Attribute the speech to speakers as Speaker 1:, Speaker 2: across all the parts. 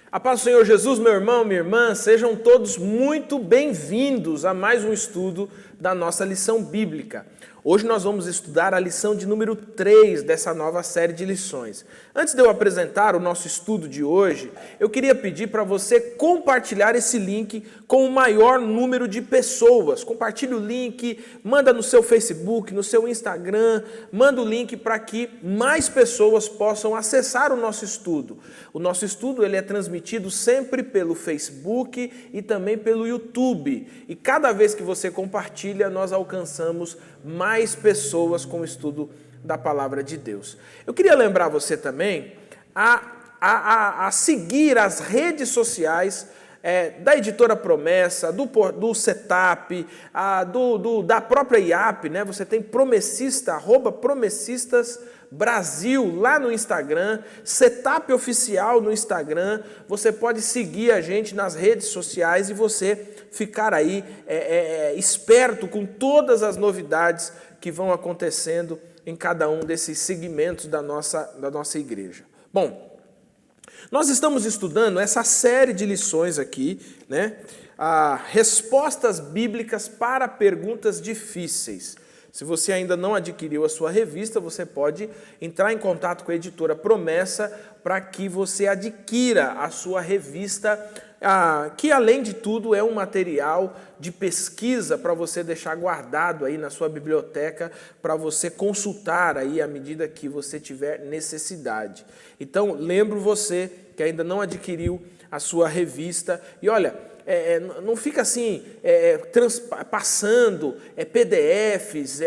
Speaker 1: A paz do Senhor Jesus, meu irmão, minha irmã, sejam todos muito bem-vindos a mais um estudo da nossa lição bíblica. Hoje nós vamos estudar a lição de número 3 dessa nova série de lições. Antes de eu apresentar o nosso estudo de hoje, eu queria pedir para você compartilhar esse link com o maior número de pessoas. Compartilhe o link, manda no seu Facebook, no seu Instagram, manda o link para que mais pessoas possam acessar o nosso estudo. O nosso estudo ele é transmitido sempre pelo Facebook e também pelo YouTube. E cada vez que você compartilha, nós alcançamos mais pessoas com o estudo da Palavra de Deus. Eu queria lembrar você também a seguir as redes sociais da Editora Promessa, do Setup, da própria IAP, né? Você tem Promessista, @Promessistas Brasil lá no Instagram, Setup Oficial no Instagram. Você pode seguir a gente nas redes sociais e você ficar aí esperto com todas as novidades que vão acontecendo em cada um desses segmentos da nossa igreja. Bom, nós estamos estudando essa série de lições aqui, né? Respostas bíblicas para perguntas difíceis. Se você ainda não adquiriu a sua revista, você pode entrar em contato com a Editora Promessa para que você adquira a sua revista, que além de tudo é um material de pesquisa para você deixar guardado aí na sua biblioteca, para você consultar aí à medida que você tiver necessidade. Então, lembro você que ainda não adquiriu a sua revista e olha, não fica assim, passando PDFs,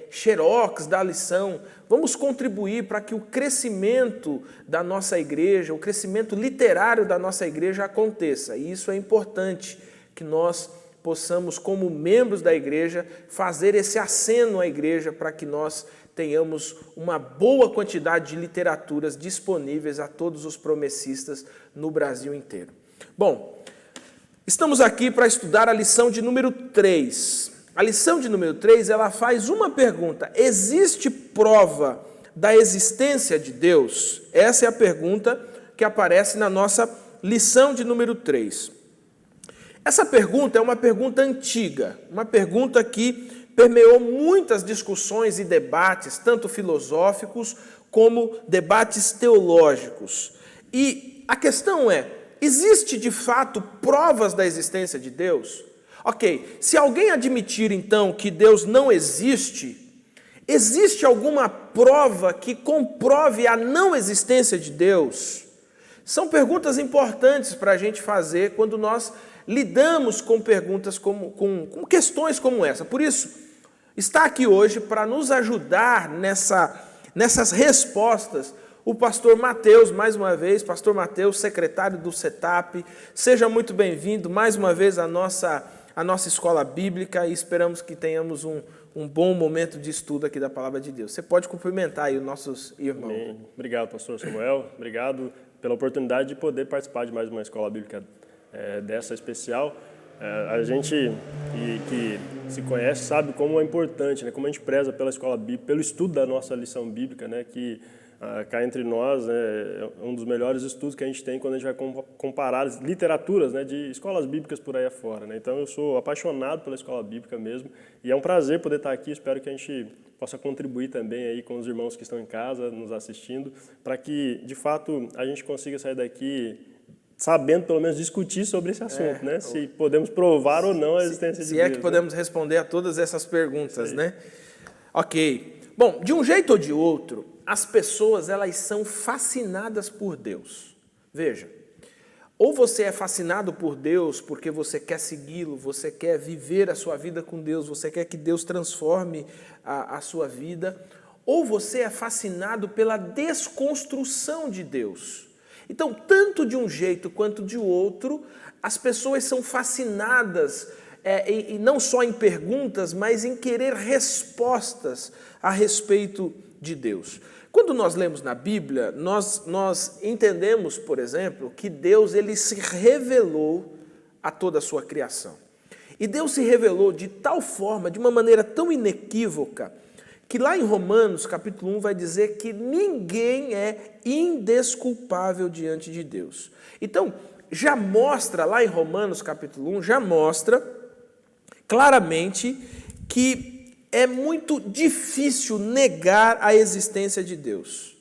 Speaker 1: xerox da lição. Vamos contribuir para que o crescimento da nossa igreja, o crescimento literário da nossa igreja aconteça. E isso é importante, que nós possamos, como membros da igreja, fazer esse aceno à igreja para que nós tenhamos uma boa quantidade de literaturas disponíveis a todos os promessistas no Brasil inteiro. Bom, estamos aqui para estudar a lição de número 3. A lição de número 3, ela faz uma pergunta: existe prova da existência de Deus? Essa é a pergunta que aparece na nossa lição de número 3. Essa pergunta é uma pergunta antiga, uma pergunta que permeou muitas discussões e debates, tanto filosóficos como debates teológicos. E a questão é: existe de fato provas da existência de Deus? Ok, se alguém admitir então que Deus não existe, existe alguma prova que comprove a não existência de Deus? São perguntas importantes para a gente fazer quando nós lidamos com perguntas com questões como essa. Por isso, está aqui hoje para nos ajudar nessas respostas o pastor Mateus, mais uma vez, pastor Mateus, secretário do Setup. Seja muito bem-vindo mais uma vez à nossa escola bíblica e esperamos que tenhamos um bom momento de estudo aqui da Palavra de Deus. Você pode cumprimentar aí os nossos irmãos.
Speaker 2: Amém. Obrigado, pastor Samuel. Obrigado pela oportunidade de poder participar de mais uma escola bíblica dessa especial. A gente que se conhece sabe como é importante, né? Como a gente preza pela escola bíblica, pelo estudo da nossa lição bíblica, né? Que cá entre nós é um dos melhores estudos que a gente tem quando a gente vai comparar as literaturas, né, de escolas bíblicas por aí afora, né? Então eu sou apaixonado pela escola bíblica mesmo e é um prazer poder estar aqui. Espero que a gente possa contribuir também aí com os irmãos que estão em casa nos assistindo, para que de fato a gente consiga sair daqui sabendo, pelo menos, discutir sobre esse assunto, né? Se podemos provar ou não a existência de Deus.
Speaker 1: Se é que podemos responder a todas essas perguntas, né? Ok. Bom, de um jeito ou de outro, as pessoas, elas são fascinadas por Deus. Veja, ou você é fascinado por Deus porque você quer segui-lo, você quer viver a sua vida com Deus, você quer que Deus transforme a sua vida, ou você é fascinado pela desconstrução de Deus. Então, tanto de um jeito quanto de outro, as pessoas são fascinadas, e não só em perguntas, mas em querer respostas a respeito de Deus. Quando nós lemos na Bíblia, nós entendemos, por exemplo, que Deus ele se revelou a toda a sua criação. E Deus se revelou de tal forma, de uma maneira tão inequívoca, que lá em Romanos, capítulo 1, vai dizer que ninguém é indesculpável diante de Deus. Então, já mostra lá em Romanos, capítulo 1, já mostra claramente que é muito difícil negar a existência de Deus.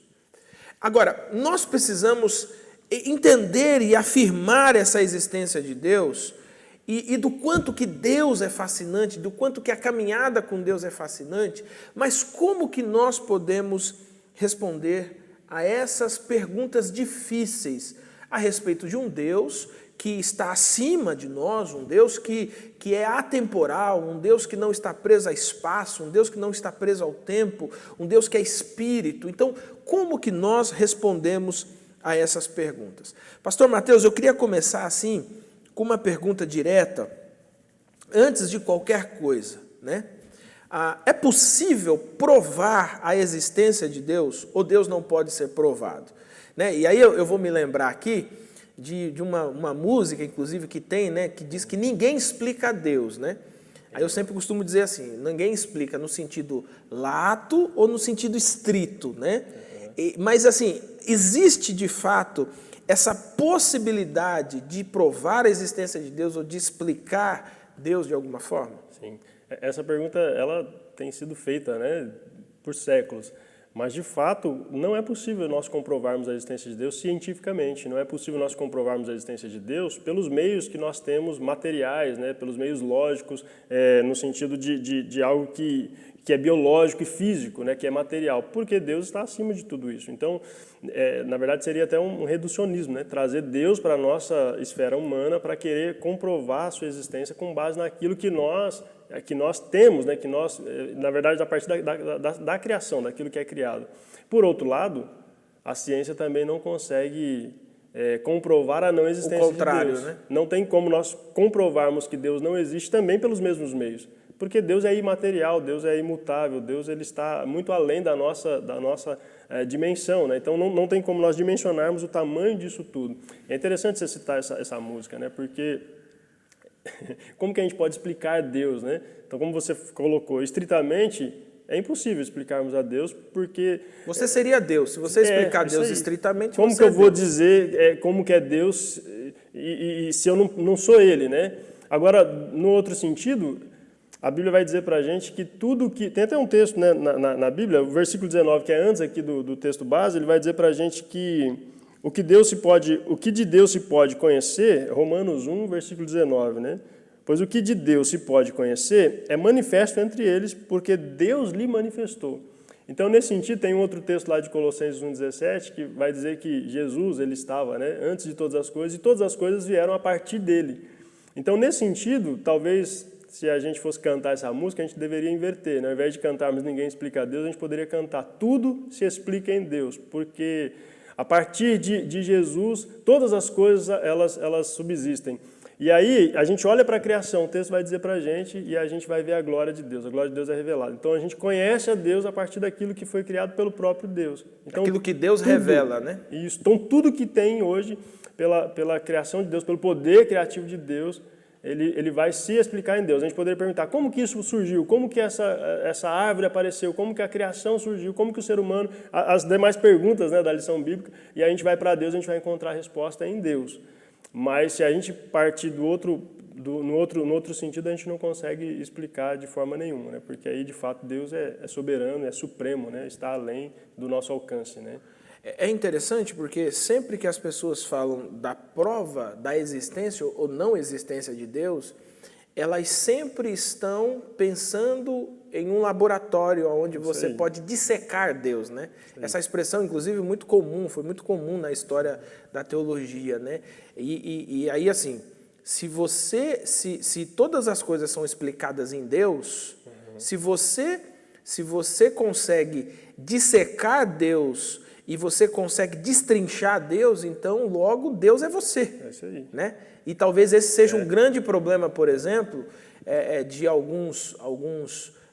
Speaker 1: Agora, nós precisamos entender e afirmar essa existência de Deus e do quanto que Deus é fascinante, do quanto que a caminhada com Deus é fascinante, mas como que nós podemos responder a essas perguntas difíceis a respeito de um Deus que está acima de nós, um Deus que é atemporal, um Deus que não está preso a espaço, um Deus que não está preso ao tempo, um Deus que é espírito. Então, como que nós respondemos a essas perguntas? Pastor Mateus, eu queria começar assim, com uma pergunta direta, antes de qualquer coisa, né? É possível provar a existência de Deus ou Deus não pode ser provado? Né? E aí eu vou me lembrar aqui de uma música, inclusive, que tem, né, que diz que ninguém explica a Deus, né? Aí eu sempre costumo dizer assim, ninguém explica no sentido lato ou no sentido estrito, né? Mas assim, existe de fato essa possibilidade de provar a existência de Deus ou de explicar Deus de alguma forma?
Speaker 2: Sim. Essa pergunta ela tem sido feita, né, por séculos. Mas, de fato, não é possível nós comprovarmos a existência de Deus cientificamente. Não é possível nós comprovarmos a existência de Deus pelos meios que nós temos materiais, né, pelos meios lógicos, no sentido de algo que é biológico e físico, né, que é material, porque Deus está acima de tudo isso. Então, na verdade, seria até um reducionismo, né, trazer Deus para a nossa esfera humana para querer comprovar a sua existência com base naquilo que nós temos, né, que nós, na verdade, a partir da criação, daquilo que é criado. Por outro lado, a ciência também não consegue comprovar a não existência de Deus. Né? Não tem como nós comprovarmos que Deus não existe também pelos mesmos meios. Porque Deus é imaterial, Deus é imutável, Deus ele está muito além da nossa dimensão. Né? Então, não tem como nós dimensionarmos o tamanho disso tudo. É interessante você citar essa música, né? Porque como que a gente pode explicar Deus? Né? Então, como você colocou, estritamente, é impossível explicarmos a Deus, porque...
Speaker 1: Você seria Deus. Se você explicar Deus estritamente,
Speaker 2: como que eu vou dizer como que é Deus e se eu não sou Ele? Né? Agora, no outro sentido... A Bíblia vai dizer para a gente que tudo que... Tem até um texto, né, na Bíblia, o versículo 19, que é antes aqui do texto base, ele vai dizer para a gente que o que de Deus se pode conhecer, Romanos 1, versículo 19, né? Pois o que de Deus se pode conhecer é manifesto entre eles, porque Deus lhe manifestou. Então, nesse sentido, tem um outro texto lá de Colossenses 1,17, que vai dizer que Jesus, ele estava, né, antes de todas as coisas, e todas as coisas vieram a partir dele. Então, nesse sentido, talvez... Se a gente fosse cantar essa música, a gente deveria inverter. Né? Ao invés de cantarmos Ninguém Explica a Deus, a gente poderia cantar Tudo se explica em Deus. Porque a partir de Jesus, todas as coisas elas subsistem. E aí, a gente olha para a criação, o texto vai dizer para a gente, e a gente vai ver a glória de Deus. A glória de Deus é revelada. Então, a gente conhece a Deus a partir daquilo que foi criado pelo próprio Deus. Então,
Speaker 1: aquilo que Deus revela, né?
Speaker 2: Isso. Então, tudo que tem hoje, pela criação de Deus, pelo poder criativo de Deus, ele vai se explicar em Deus. A gente poderia perguntar como que isso surgiu, como que essa árvore apareceu, como que a criação surgiu, como que o ser humano... As demais perguntas, né, da lição bíblica, e a gente vai para Deus, a gente vai encontrar a resposta em Deus. Mas se a gente partir no outro sentido, a gente não consegue explicar de forma nenhuma, né? Porque aí, de fato, Deus é soberano, é supremo, né? Está além do nosso alcance, né?
Speaker 1: É interessante porque sempre que as pessoas falam da prova da existência ou não existência de Deus, elas sempre estão pensando em um laboratório onde você pode dissecar Deus, né? Essa expressão, inclusive, muito comum, foi muito comum na história da teologia, né? E aí, assim, se todas as coisas são explicadas em Deus, se você consegue dissecar Deus e você consegue destrinchar Deus, então logo Deus é você.
Speaker 2: É isso aí.
Speaker 1: Né? E talvez esse seja um grande problema, por exemplo, de alguns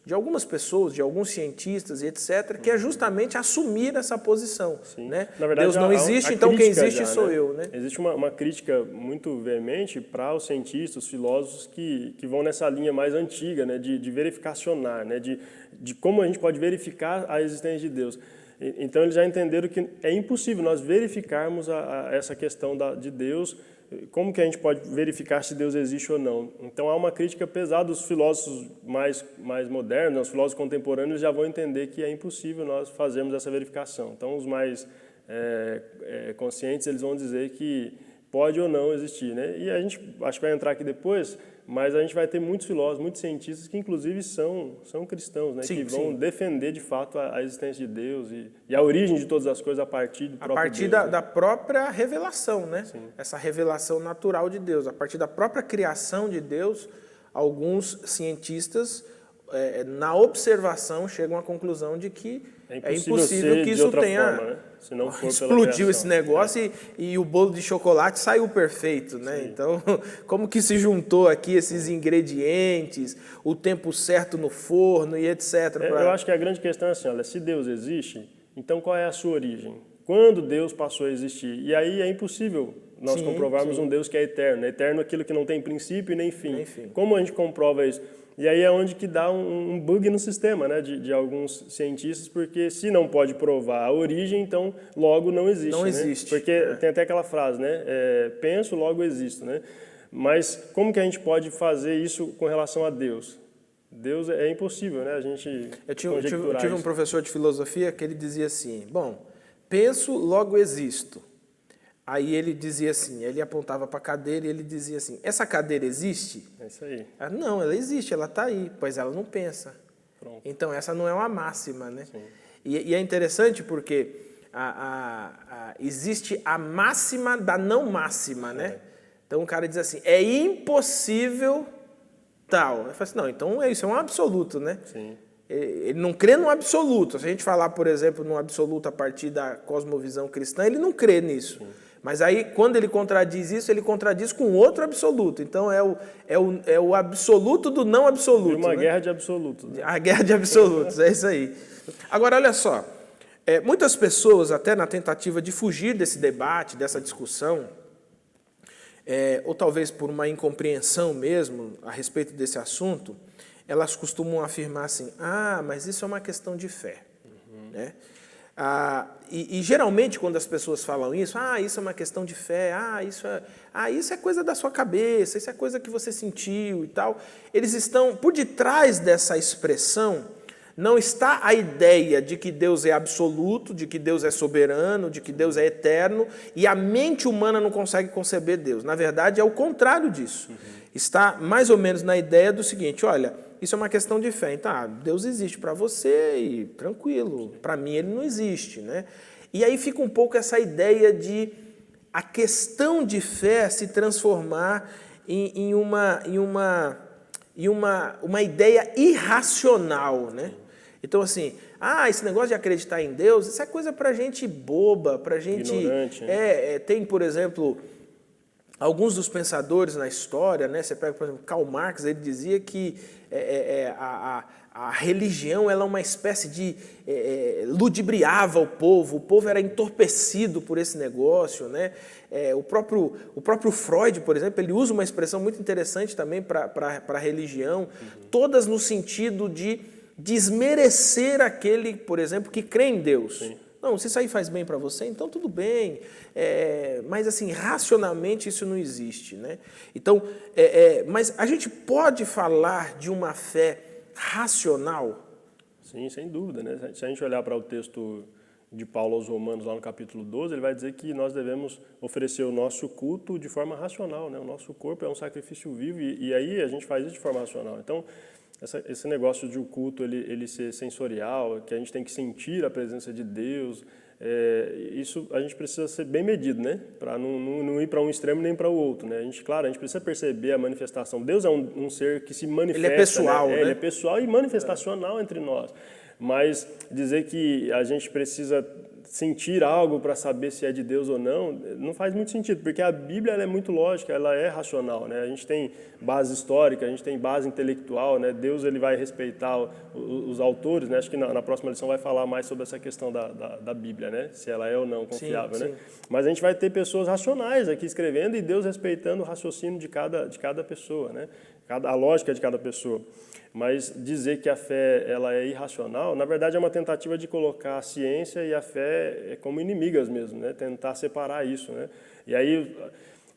Speaker 1: de algumas pessoas, de alguns cientistas e etc., que é justamente assumir essa posição. Né?
Speaker 2: Na verdade,
Speaker 1: Deus não existe, então quem existe sou eu. Né?
Speaker 2: Existe uma crítica muito veemente para os cientistas, os filósofos que vão nessa linha mais antiga, né? de verificacionar, né? de como a gente pode verificar a existência de Deus. Então, eles já entenderam que é impossível nós verificarmos essa questão de Deus. Como que a gente pode verificar se Deus existe ou não? Então, há uma crítica pesada dos filósofos mais modernos, os filósofos contemporâneos já vão entender que é impossível nós fazermos essa verificação. Então, os mais conscientes, eles vão dizer que pode ou não existir. Né? E a gente, acho que vai entrar aqui depois, mas a gente vai ter muitos filósofos, muitos cientistas que, inclusive, são cristãos, né? Sim, que vão defender, de fato, a existência de Deus e a origem de todas as coisas a partir do próprio Deus. A partir
Speaker 1: da própria revelação, né? Sim. Essa revelação natural de Deus. A partir da própria criação de Deus, alguns cientistas, na observação, chegam à conclusão de que é impossível que isso tenha...
Speaker 2: Forma, né? Se não for
Speaker 1: explodiu esse negócio e o bolo de chocolate saiu perfeito, né? Sim. Então, como que se juntou aqui esses ingredientes, o tempo certo no forno e etc.
Speaker 2: Eu acho que a grande questão é assim, olha, se Deus existe, então qual é a sua origem? Quando Deus passou a existir? E aí é impossível nós comprovarmos um Deus que é eterno. Eterno é aquilo que não tem princípio e nem fim. Como a gente comprova isso? E aí é onde que dá um bug no sistema, né, de alguns cientistas, porque se não pode provar a origem, então logo não existe.
Speaker 1: Não
Speaker 2: né?
Speaker 1: existe.
Speaker 2: Porque tem até aquela frase, né, penso, logo existo. Né? Mas como que a gente pode fazer isso com relação a Deus? Deus é impossível, né, a gente
Speaker 1: Eu tive um professor de filosofia que ele dizia assim, bom, penso, logo existo. Aí ele dizia assim, ele apontava para a cadeira e ele dizia assim, essa cadeira existe?
Speaker 2: É isso aí.
Speaker 1: Não, ela existe, ela está aí, pois ela não pensa.
Speaker 2: Pronto.
Speaker 1: Então essa não é uma máxima, né?
Speaker 2: Sim.
Speaker 1: E é interessante porque existe a máxima da não máxima, né? Então o cara diz assim, é impossível tal. Eu falo assim, não, então isso é um absoluto, né?
Speaker 2: Sim.
Speaker 1: Ele não crê no absoluto. Se a gente falar, por exemplo, no absoluto a partir da cosmovisão cristã, ele não crê nisso. Sim. Mas aí, quando ele contradiz isso, ele contradiz com outro absoluto. Então, é o absoluto do não absoluto.
Speaker 2: E uma guerra de absolutos. Né?
Speaker 1: A guerra de absolutos, é isso aí. Agora, olha só. Muitas pessoas, até na tentativa de fugir desse debate, dessa discussão, ou talvez por uma incompreensão mesmo a respeito desse assunto, elas costumam afirmar assim, mas isso é uma questão de fé. Né? E geralmente quando as pessoas falam isso, isso é uma questão de fé, isso é coisa da sua cabeça, isso é coisa que você sentiu e tal. Eles estão, por detrás dessa expressão, não está a ideia de que Deus é absoluto, de que Deus é soberano, de que Deus é eterno, e a mente humana não consegue conceber Deus. Na verdade, é o contrário disso. Está mais ou menos na ideia do seguinte, olha, isso é uma questão de fé. Então, Deus existe para você e tranquilo, para mim ele não existe. Né? E aí fica um pouco essa ideia de a questão de fé se transformar em uma ideia irracional. Né? Então, assim, esse negócio de acreditar em Deus, isso é coisa para gente boba, para gente...
Speaker 2: ignorante. Né?
Speaker 1: Tem, por exemplo... Alguns dos pensadores na história, né, você pega, por exemplo, Karl Marx, ele dizia que a religião ela é uma espécie de... ludibriava o povo era entorpecido por esse negócio. Né? O próprio Freud, por exemplo, ele usa uma expressão muito interessante também para a religião, todas no sentido de desmerecer aquele, por exemplo, que crê em Deus. Sim. Não, se isso aí faz bem para você, então tudo bem. Mas, assim, racionalmente isso não existe. Né? Então, mas a gente pode falar de uma fé racional?
Speaker 2: Sim, sem dúvida. Né? Se a gente olhar para o texto de Paulo aos Romanos, lá no capítulo 12, ele vai dizer que nós devemos oferecer o nosso culto de forma racional. Né? O nosso corpo é um sacrifício vivo e aí a gente faz isso de forma racional. Então, esse negócio de o culto ele ser sensorial, que a gente tem que sentir a presença de Deus, isso a gente precisa ser bem medido, né? Para não ir para um extremo nem para o outro. Né? A gente precisa perceber a manifestação. Deus é um ser que se manifesta. Ele é
Speaker 1: pessoal, né?
Speaker 2: Ele é pessoal e manifestacional entre nós. Mas dizer que a gente precisa sentir algo para saber se é de Deus ou não faz muito sentido, porque a Bíblia ela é muito lógica, ela é racional, né? A gente tem base histórica, a gente tem base intelectual, né? Deus ele vai respeitar os autores, né? Acho que na próxima lição vai falar mais sobre essa questão da Bíblia, né? Se ela é ou não confiável,
Speaker 1: sim,
Speaker 2: né? Mas a gente vai ter pessoas racionais aqui escrevendo e Deus respeitando o raciocínio de cada pessoa, né? A lógica de cada pessoa. Mas dizer que a fé ela é irracional, na verdade é uma tentativa de colocar a ciência e a fé como inimigas mesmo, né? Tentar separar isso, né?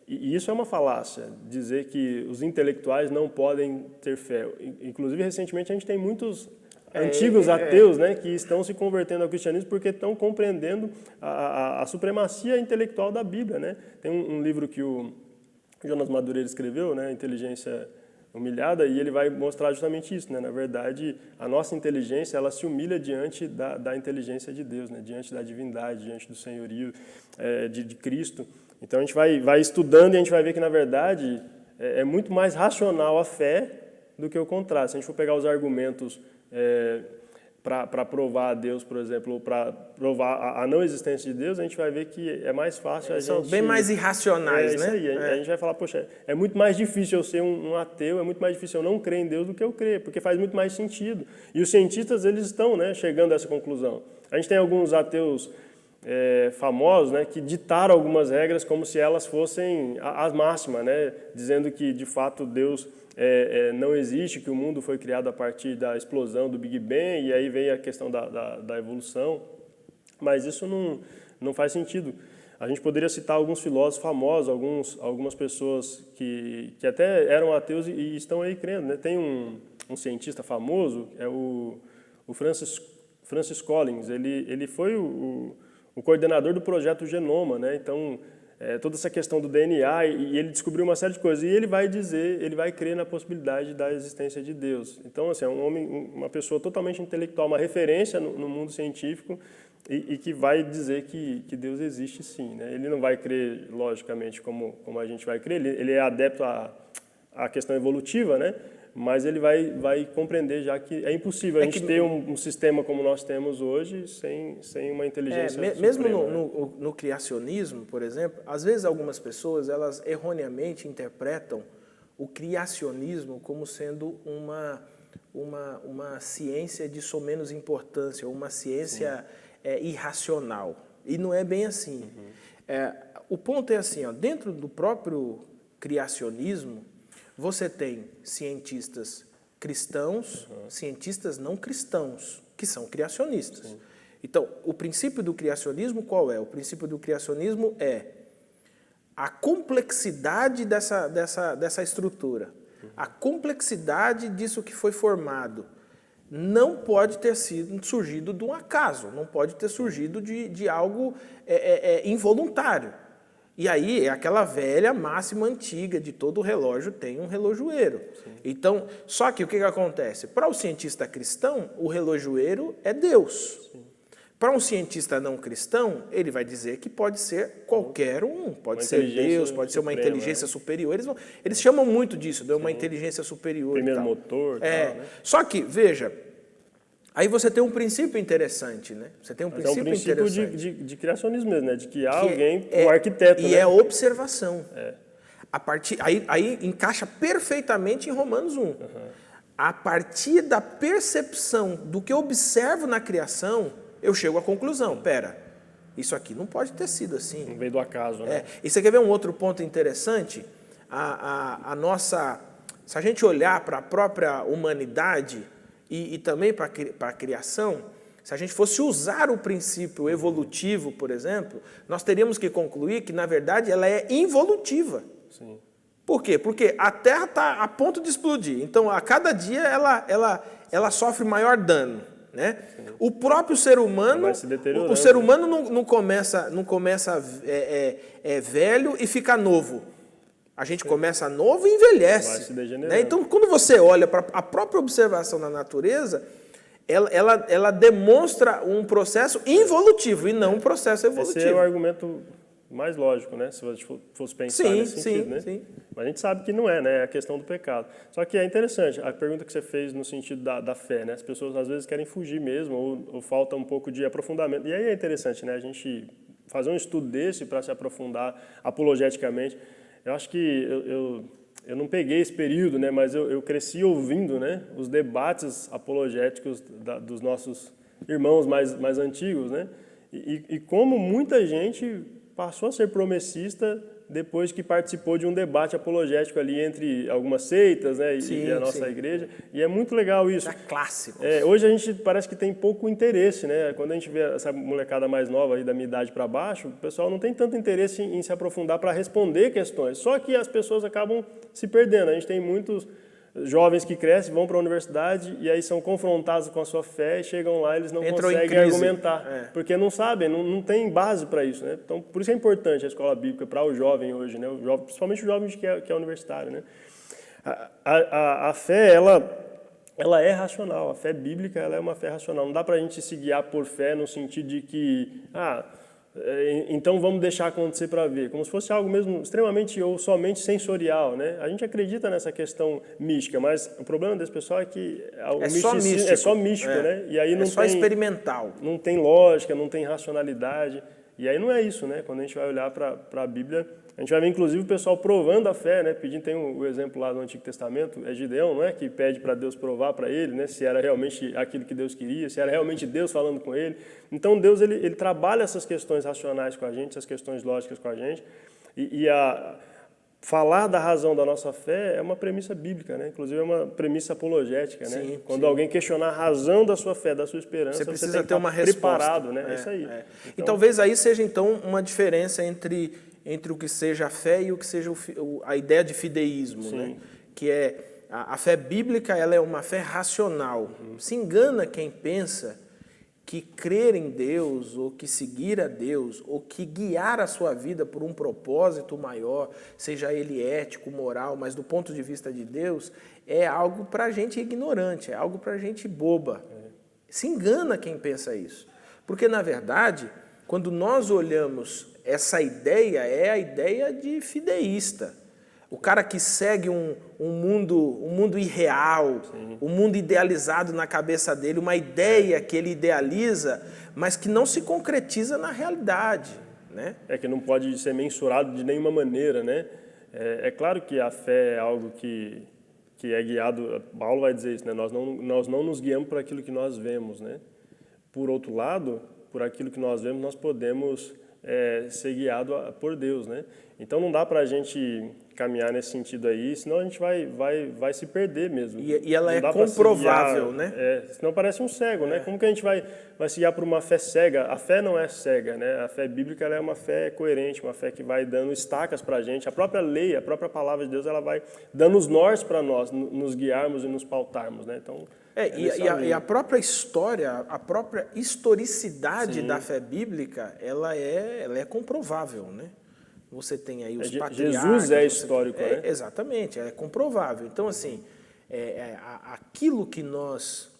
Speaker 2: E isso é uma falácia, dizer que os intelectuais não podem ter fé. Inclusive, recentemente, a gente tem muitos antigos ateus, né, que estão se convertendo ao cristianismo porque estão compreendendo a supremacia intelectual da Bíblia, né? Tem um livro que o Jonas Madureira escreveu, né, Inteligência Humilhada, e ele vai mostrar justamente isso, né? Na verdade, a nossa inteligência, ela se humilha diante da inteligência de Deus, né? Diante da divindade, diante do senhorio de Cristo. Então, a gente vai estudando e a gente vai ver que, na verdade, é muito mais racional a fé do que o contrário. Se a gente for pegar os argumentos para provar a Deus, por exemplo, ou para provar a não existência de Deus, a gente vai ver que é mais fácil a gente...
Speaker 1: São bem mais irracionais,
Speaker 2: isso
Speaker 1: né?
Speaker 2: Aí. A gente vai falar, poxa, é muito mais difícil eu ser um ateu, é muito mais difícil eu não crer em Deus do que eu crer, porque faz muito mais sentido. E os cientistas, eles estão, né, chegando a essa conclusão. A gente tem alguns ateus famosos, né, que ditaram algumas regras como se elas fossem as máximas, né, dizendo que, de fato, Deus... não existe, que o mundo foi criado a partir da explosão do Big Bang, e aí vem a questão da evolução, mas isso não faz sentido. A gente poderia citar alguns filósofos famosos, algumas pessoas que até eram ateus e estão aí crendo, né? Tem um cientista famoso, é o Francis Collins, ele foi o coordenador do projeto Genoma, né? Então, toda essa questão do DNA, e ele descobriu uma série de coisas, e ele vai crer na possibilidade da existência de Deus. Então, assim, é um homem, uma pessoa totalmente intelectual, uma referência no mundo científico, e que vai dizer que Deus existe sim, né? Ele não vai crer, logicamente, como a gente vai crer, ele é adepto à questão evolutiva, né? Mas ele vai compreender já que é impossível a gente ter um sistema como nós temos hoje sem uma inteligência
Speaker 1: mesmo
Speaker 2: suprema,
Speaker 1: no criacionismo, por exemplo, às vezes algumas pessoas elas erroneamente interpretam o criacionismo como sendo uma ciência de somenos importância, ou uma ciência irracional. E não é bem assim. O ponto é assim, ó, dentro do próprio criacionismo, você tem cientistas cristãos, cientistas não cristãos, que são criacionistas. Sim. Então, o princípio do criacionismo qual é? O princípio do criacionismo é a complexidade dessa estrutura, a complexidade disso que foi formado. Não pode ter surgido de um acaso, não pode ter surgido de algo involuntário. E aí é aquela velha máxima antiga de todo relógio tem um relojoeiro. Sim. Então, só que o que acontece? Para o cientista cristão, o relojoeiro é Deus. Sim. Para um cientista não cristão, ele vai dizer que pode ser qualquer um. Pode ser Deus, pode ser uma inteligência superior. Eles chamam muito disso, de uma inteligência superior.
Speaker 2: Primeiro motor. Tal, né?
Speaker 1: Só que, veja... Aí você tem um princípio interessante, né? Você tem um princípio interessante.
Speaker 2: De criacionismo mesmo, né? De que há alguém, um arquiteto.
Speaker 1: E
Speaker 2: né?
Speaker 1: é observação. Aí encaixa perfeitamente em Romanos 1. A partir da percepção do que eu observo na criação, eu chego à conclusão. Pera, isso aqui não pode ter sido assim.
Speaker 2: Não veio do acaso, né?
Speaker 1: E você quer ver um outro ponto interessante? Se a gente olhar para a própria humanidade... E também para a criação, se a gente fosse usar o princípio evolutivo, por exemplo, nós teríamos que concluir que, na verdade, ela é involutiva.
Speaker 2: Sim.
Speaker 1: Por quê? Porque a Terra está a ponto de explodir. Então, a cada dia, ela sofre maior dano. Né? O próprio ser humano, o ser humano não começa velho e fica novo. A gente começa novo e envelhece.
Speaker 2: Vai se degenerando.
Speaker 1: Né? Então, quando você olha para a própria observação da natureza, ela demonstra um processo involutivo e não um processo evolutivo.
Speaker 2: Esse é o argumento mais lógico, né? Se você fosse pensar nesse sentido, né?
Speaker 1: Sim.
Speaker 2: Mas a gente sabe que não é, né? É a questão do pecado. Só que é interessante, a pergunta que você fez no sentido da fé, né? As pessoas às vezes querem fugir mesmo, ou falta um pouco de aprofundamento. E aí é interessante, né? A gente fazer um estudo desse para se aprofundar apologeticamente. Eu acho que eu não peguei esse período, né? Mas eu cresci ouvindo, né? Os debates apologéticos dos nossos irmãos mais antigos, né? E como muita gente passou a ser promessista depois que participou de um debate apologético ali entre algumas seitas, né, e a nossa igreja. E é muito legal isso.
Speaker 1: É clássico.
Speaker 2: Hoje a gente parece que tem pouco interesse, né? Quando a gente vê essa molecada mais nova aí da minha idade para baixo, o pessoal não tem tanto interesse em se aprofundar para responder questões. Só que as pessoas acabam se perdendo. A gente tem muitos jovens que crescem, vão para a universidade e aí são confrontados com a sua fé e chegam lá e eles não conseguem argumentar, porque não sabem, não tem base para isso, né? Então, por isso é importante a escola bíblica para o jovem hoje, né? Principalmente o jovem que é universitário, né? A fé, ela é racional, a fé bíblica ela é uma fé racional. Não dá para a gente se guiar por fé no sentido de que, então vamos deixar acontecer para ver, como se fosse algo mesmo extremamente ou somente sensorial, né? A gente acredita nessa questão mística, mas o problema desse pessoal é que é só místico, né? E aí não
Speaker 1: só experimental.
Speaker 2: Não tem lógica, não tem racionalidade. E aí não é isso, né? Quando a gente vai olhar para a Bíblia, a gente vai ver inclusive o pessoal provando a fé, né? Tem o exemplo lá do Antigo Testamento, é Gideão, não é? Que pede para Deus provar para ele, né? Se era realmente aquilo que Deus queria, se era realmente Deus falando com ele. Então Deus ele trabalha essas questões racionais com a gente, essas questões lógicas com a gente. Falar da razão da nossa fé é uma premissa bíblica, né? Inclusive é uma premissa apologética, né? Quando alguém questionar a razão da sua fé, da sua esperança,
Speaker 1: você precisa
Speaker 2: tem que
Speaker 1: ter uma
Speaker 2: preparado,
Speaker 1: resposta,
Speaker 2: né? É isso aí.
Speaker 1: Então, e talvez aí seja então uma diferença entre o que seja a fé e o que seja a ideia de fideísmo, né? Que é a fé bíblica, ela é uma fé racional. Se engana quem pensa que crer em Deus, ou que seguir a Deus, ou que guiar a sua vida por um propósito maior, seja ele ético, moral, mas do ponto de vista de Deus, é algo para gente ignorante, é algo para gente boba. Se engana quem pensa isso. Porque, na verdade, quando nós olhamos essa ideia, é a ideia de fideísta. O cara que segue um mundo irreal, um mundo idealizado na cabeça dele, uma ideia que ele idealiza, mas que não se concretiza na realidade, né?
Speaker 2: Que não pode ser mensurado de nenhuma maneira, né? É claro que a fé é algo que é guiado, Paulo vai dizer isso, né? Nós não nos guiamos por aquilo que nós vemos, né? Por outro lado, por aquilo que nós vemos, nós podemos ser guiado por Deus, né? Então não dá para a gente caminhar nesse sentido aí, senão a gente vai se perder mesmo.
Speaker 1: E ela é comprovável, né?
Speaker 2: Senão parece um cego, né? Como que a gente vai se guiar por uma fé cega? A fé não é cega, né? A fé bíblica ela é uma fé coerente, uma fé que vai dando estacas para a gente. A própria lei, a própria palavra de Deus, ela vai dando os nortes para nós, nos guiarmos e nos pautarmos, né? Então,
Speaker 1: e a própria história, a própria historicidade da fé bíblica, ela é comprovável, né? Você tem aí os patriarcas.
Speaker 2: Jesus é histórico, né?
Speaker 1: Exatamente, é comprovável. Então, assim, aquilo que nós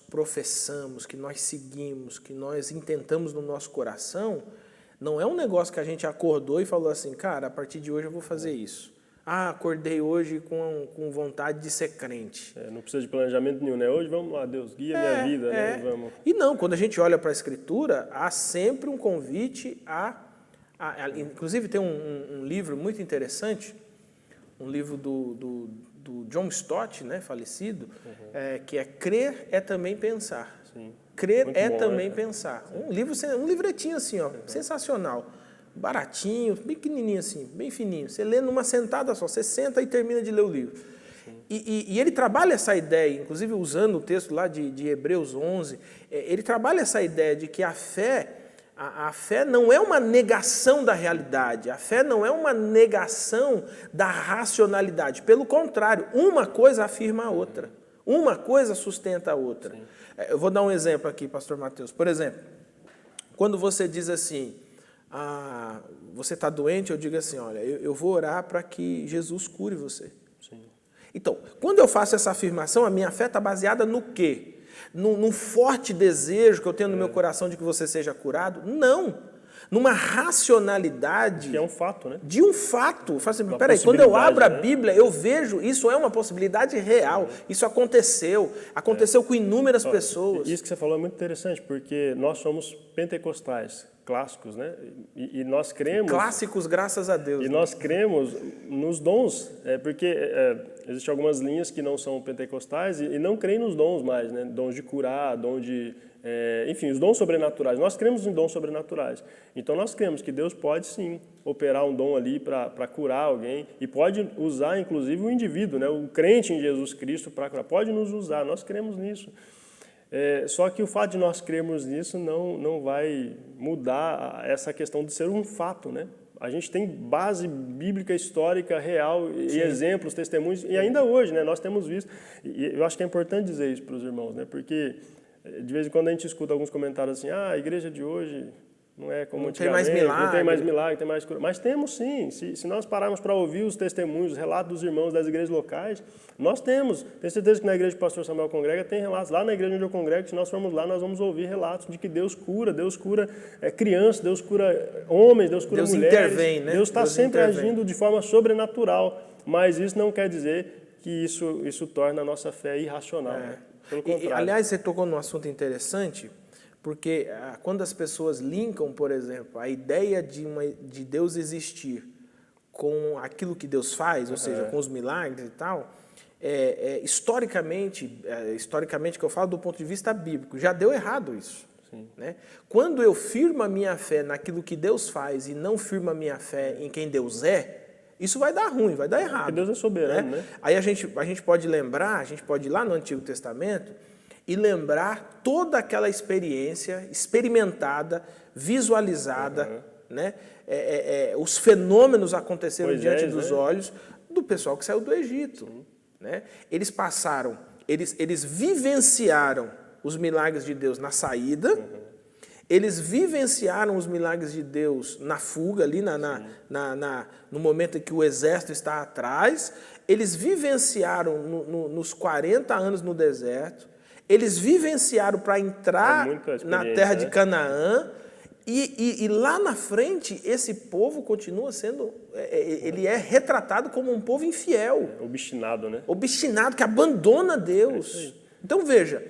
Speaker 1: professamos, que nós seguimos, que nós intentamos no nosso coração, não é um negócio que a gente acordou e falou assim, cara, a partir de hoje eu vou fazer isso. Acordei hoje com vontade de ser crente.
Speaker 2: Não precisa de planejamento nenhum, né? Hoje vamos lá, Deus, guia minha vida, né? Vamos.
Speaker 1: E não, quando a gente olha para a Escritura, há sempre um convite inclusive tem um livro muito interessante, um livro do John Stott, né, falecido, que é Crer é Também Pensar.
Speaker 2: Sim.
Speaker 1: Crer
Speaker 2: muito
Speaker 1: é
Speaker 2: bom,
Speaker 1: também
Speaker 2: né?
Speaker 1: pensar. Um livretinho assim, sensacional. Baratinho, bem pequenininho assim, bem fininho. Você lê numa sentada só, você senta e termina de ler o livro. E ele trabalha essa ideia, inclusive usando o texto lá de Hebreus 11, ele trabalha essa ideia de que a fé não é uma negação da realidade, a fé não é uma negação da racionalidade. Pelo contrário, uma coisa afirma a outra, uma coisa sustenta a outra. Eu vou dar um exemplo aqui, pastor Mateus. Por exemplo, quando você diz assim, você está doente, eu digo assim, olha, eu vou orar para que Jesus cure você.
Speaker 2: Sim.
Speaker 1: Então, quando eu faço essa afirmação, a minha fé está baseada no quê? Num forte desejo que eu tenho no meu coração de que você seja curado? Não. numa racionalidade
Speaker 2: Que é um fato, né?
Speaker 1: de um fato. Fala assim,
Speaker 2: Uma
Speaker 1: peraí, quando eu
Speaker 2: possibilidade,
Speaker 1: abro a
Speaker 2: né?
Speaker 1: Bíblia, eu vejo, isso é uma possibilidade real. Isso aconteceu com inúmeras pessoas.
Speaker 2: Isso que você falou é muito interessante, porque nós somos pentecostais, clássicos, né? E nós cremos...
Speaker 1: Clássicos, graças a Deus.
Speaker 2: E
Speaker 1: né?
Speaker 2: nós cremos nos dons, porque existem algumas linhas que não são pentecostais e não creem nos dons mais, né? Dons de curar, dom de... enfim, os dons sobrenaturais. Nós cremos em dons sobrenaturais. Então, nós cremos que Deus pode, sim, operar um dom ali para curar alguém e pode usar, inclusive, o indivíduo, né? O crente em Jesus Cristo para curar. Pode nos usar, nós cremos nisso. Só que o fato de nós crermos nisso não vai mudar essa questão de ser um fato, né? A gente tem base bíblica, histórica, real, e exemplos, testemunhos, e ainda hoje, né? Nós temos visto. E eu acho que é importante dizer isso para os irmãos, né? Porque de vez em quando a gente escuta alguns comentários assim, a igreja de hoje não é como antigamente, não tem mais milagre, tem mais cura. Mas temos sim, se nós pararmos para ouvir os testemunhos, os relatos dos irmãos das igrejas locais, nós temos. Tenho certeza que na igreja do pastor Samuel congrega tem relatos. Lá na igreja onde eu congrego, se nós formos lá, nós vamos ouvir relatos de que Deus cura crianças, Deus cura homens, Deus cura mulheres. Deus intervém, né? Deus está sempre agindo de forma sobrenatural, mas isso não quer dizer que isso torna a nossa fé irracional. Né? Pelo contrário.
Speaker 1: Aliás, você tocou num assunto interessante, porque quando as pessoas linkam, por exemplo, a ideia de Deus existir com aquilo que Deus faz, ou seja, com os milagres e tal, historicamente que eu falo do ponto de vista bíblico, já deu errado isso. Né? Quando eu firmo a minha fé naquilo que Deus faz e não firmo a minha fé em quem Deus isso vai dar ruim, vai dar errado.
Speaker 2: Porque Deus é soberano, né?
Speaker 1: Aí a gente pode lembrar, a gente pode ir lá no Antigo Testamento e lembrar toda aquela experiência experimentada, visualizada, né? Os fenômenos aconteceram diante dos olhos do pessoal que saiu do Egito. Né? Eles vivenciaram os milagres de Deus na saída, eles vivenciaram os milagres de Deus na fuga, ali no momento em que o exército está atrás, eles vivenciaram nos 40 anos no deserto, eles vivenciaram para entrar na terra de Canaã, e lá na frente, esse povo continua sendo, ele é retratado como um povo infiel.
Speaker 2: Obstinado, né?
Speaker 1: Obstinado, que abandona Deus. Então veja,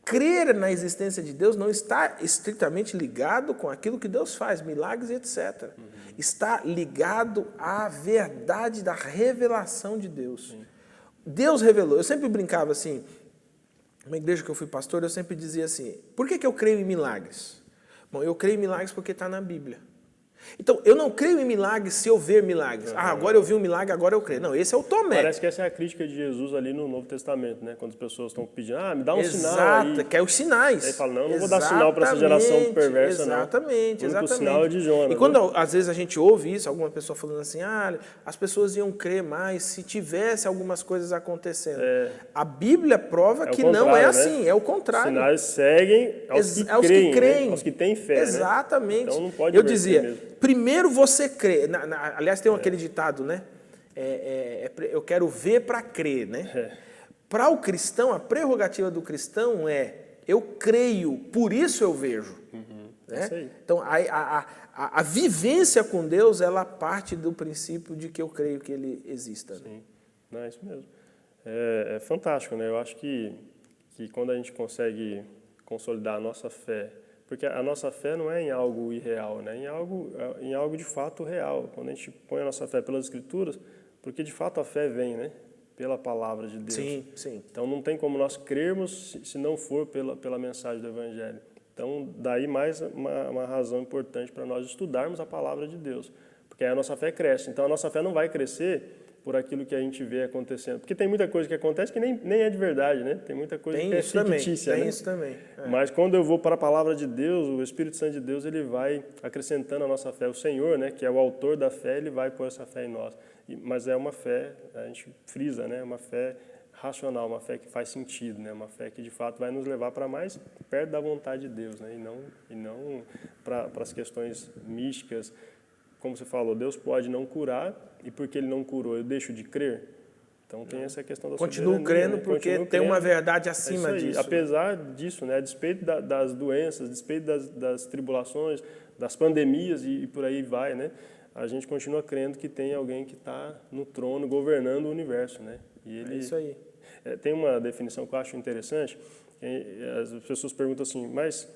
Speaker 1: crer na existência de Deus não está estritamente ligado com aquilo que Deus faz, milagres e etc. Está ligado à verdade da revelação de Deus. Deus revelou. Eu sempre brincava assim, na igreja que eu fui pastor, eu sempre dizia assim, por que eu creio em milagres? Bom, eu creio em milagres porque está na Bíblia. Então, eu não creio em milagres se eu ver milagres. Agora eu vi um milagre, agora eu creio. Não, esse é o Tomé.
Speaker 2: Parece que essa é a crítica de Jesus ali no Novo Testamento, né? Quando as pessoas estão pedindo, me dá um sinal aí.
Speaker 1: Exato, quer os sinais.
Speaker 2: Aí fala, não vou dar sinal para essa geração perversa,
Speaker 1: exatamente,
Speaker 2: não.
Speaker 1: Exatamente.
Speaker 2: O sinal é de Jonas.
Speaker 1: E quando, às vezes, a gente ouve isso, alguma pessoa falando assim, as pessoas iam crer mais se tivesse algumas coisas acontecendo. A Bíblia prova que não é assim, é o contrário.
Speaker 2: Os sinais seguem aos que creem, aos que têm fé.
Speaker 1: Exatamente.
Speaker 2: Né? Então não pode
Speaker 1: eu dizia,
Speaker 2: mesmo.
Speaker 1: Primeiro você crê. Aliás, tem aquele ditado, né? Eu quero ver para crer, né? Para o cristão, a prerrogativa do cristão eu creio, por isso eu vejo. Né? Então, a vivência com Deus, ela parte do princípio de que eu creio que Ele exista.
Speaker 2: Sim, é isso mesmo. É fantástico, né? Eu acho que quando a gente consegue consolidar a nossa fé, porque a nossa fé não é em algo irreal, né? Em algo de fato real. Quando a gente põe a nossa fé pelas Escrituras, porque de fato a fé vem, né? Pela palavra de Deus.
Speaker 1: Sim.
Speaker 2: Então não tem como nós crermos se não for pela mensagem do Evangelho. Então daí mais uma razão importante para nós estudarmos a palavra de Deus, porque aí a nossa fé cresce. Então a nossa fé não vai crescer por aquilo que a gente vê acontecendo. Porque tem muita coisa que acontece que nem é de verdade, né? Tem muita coisa que é fictícia, né?
Speaker 1: Tem isso também.
Speaker 2: Mas quando eu vou para a palavra de Deus, o Espírito Santo de Deus, ele vai acrescentando a nossa fé. O Senhor, né, que é o autor da fé, ele vai pôr essa fé em nós. Mas é uma fé, a gente frisa, né? Uma fé racional, uma fé que faz sentido, né? Uma fé que de fato vai nos levar para mais perto da vontade de Deus, né? E não para as questões místicas. Como você falou, Deus pode não curar, e porque Ele não curou, eu deixo de crer? Então tem essa questão da soberania.
Speaker 1: Continuo crendo porque tem uma verdade acima disso.
Speaker 2: Apesar disso, né, a despeito das doenças, a despeito das tribulações, das pandemias e por aí vai, né? A gente continua crendo que tem alguém que está no trono governando o universo, né? E ele,
Speaker 1: É isso aí.
Speaker 2: tem uma definição que eu acho interessante. As pessoas perguntam assim, mas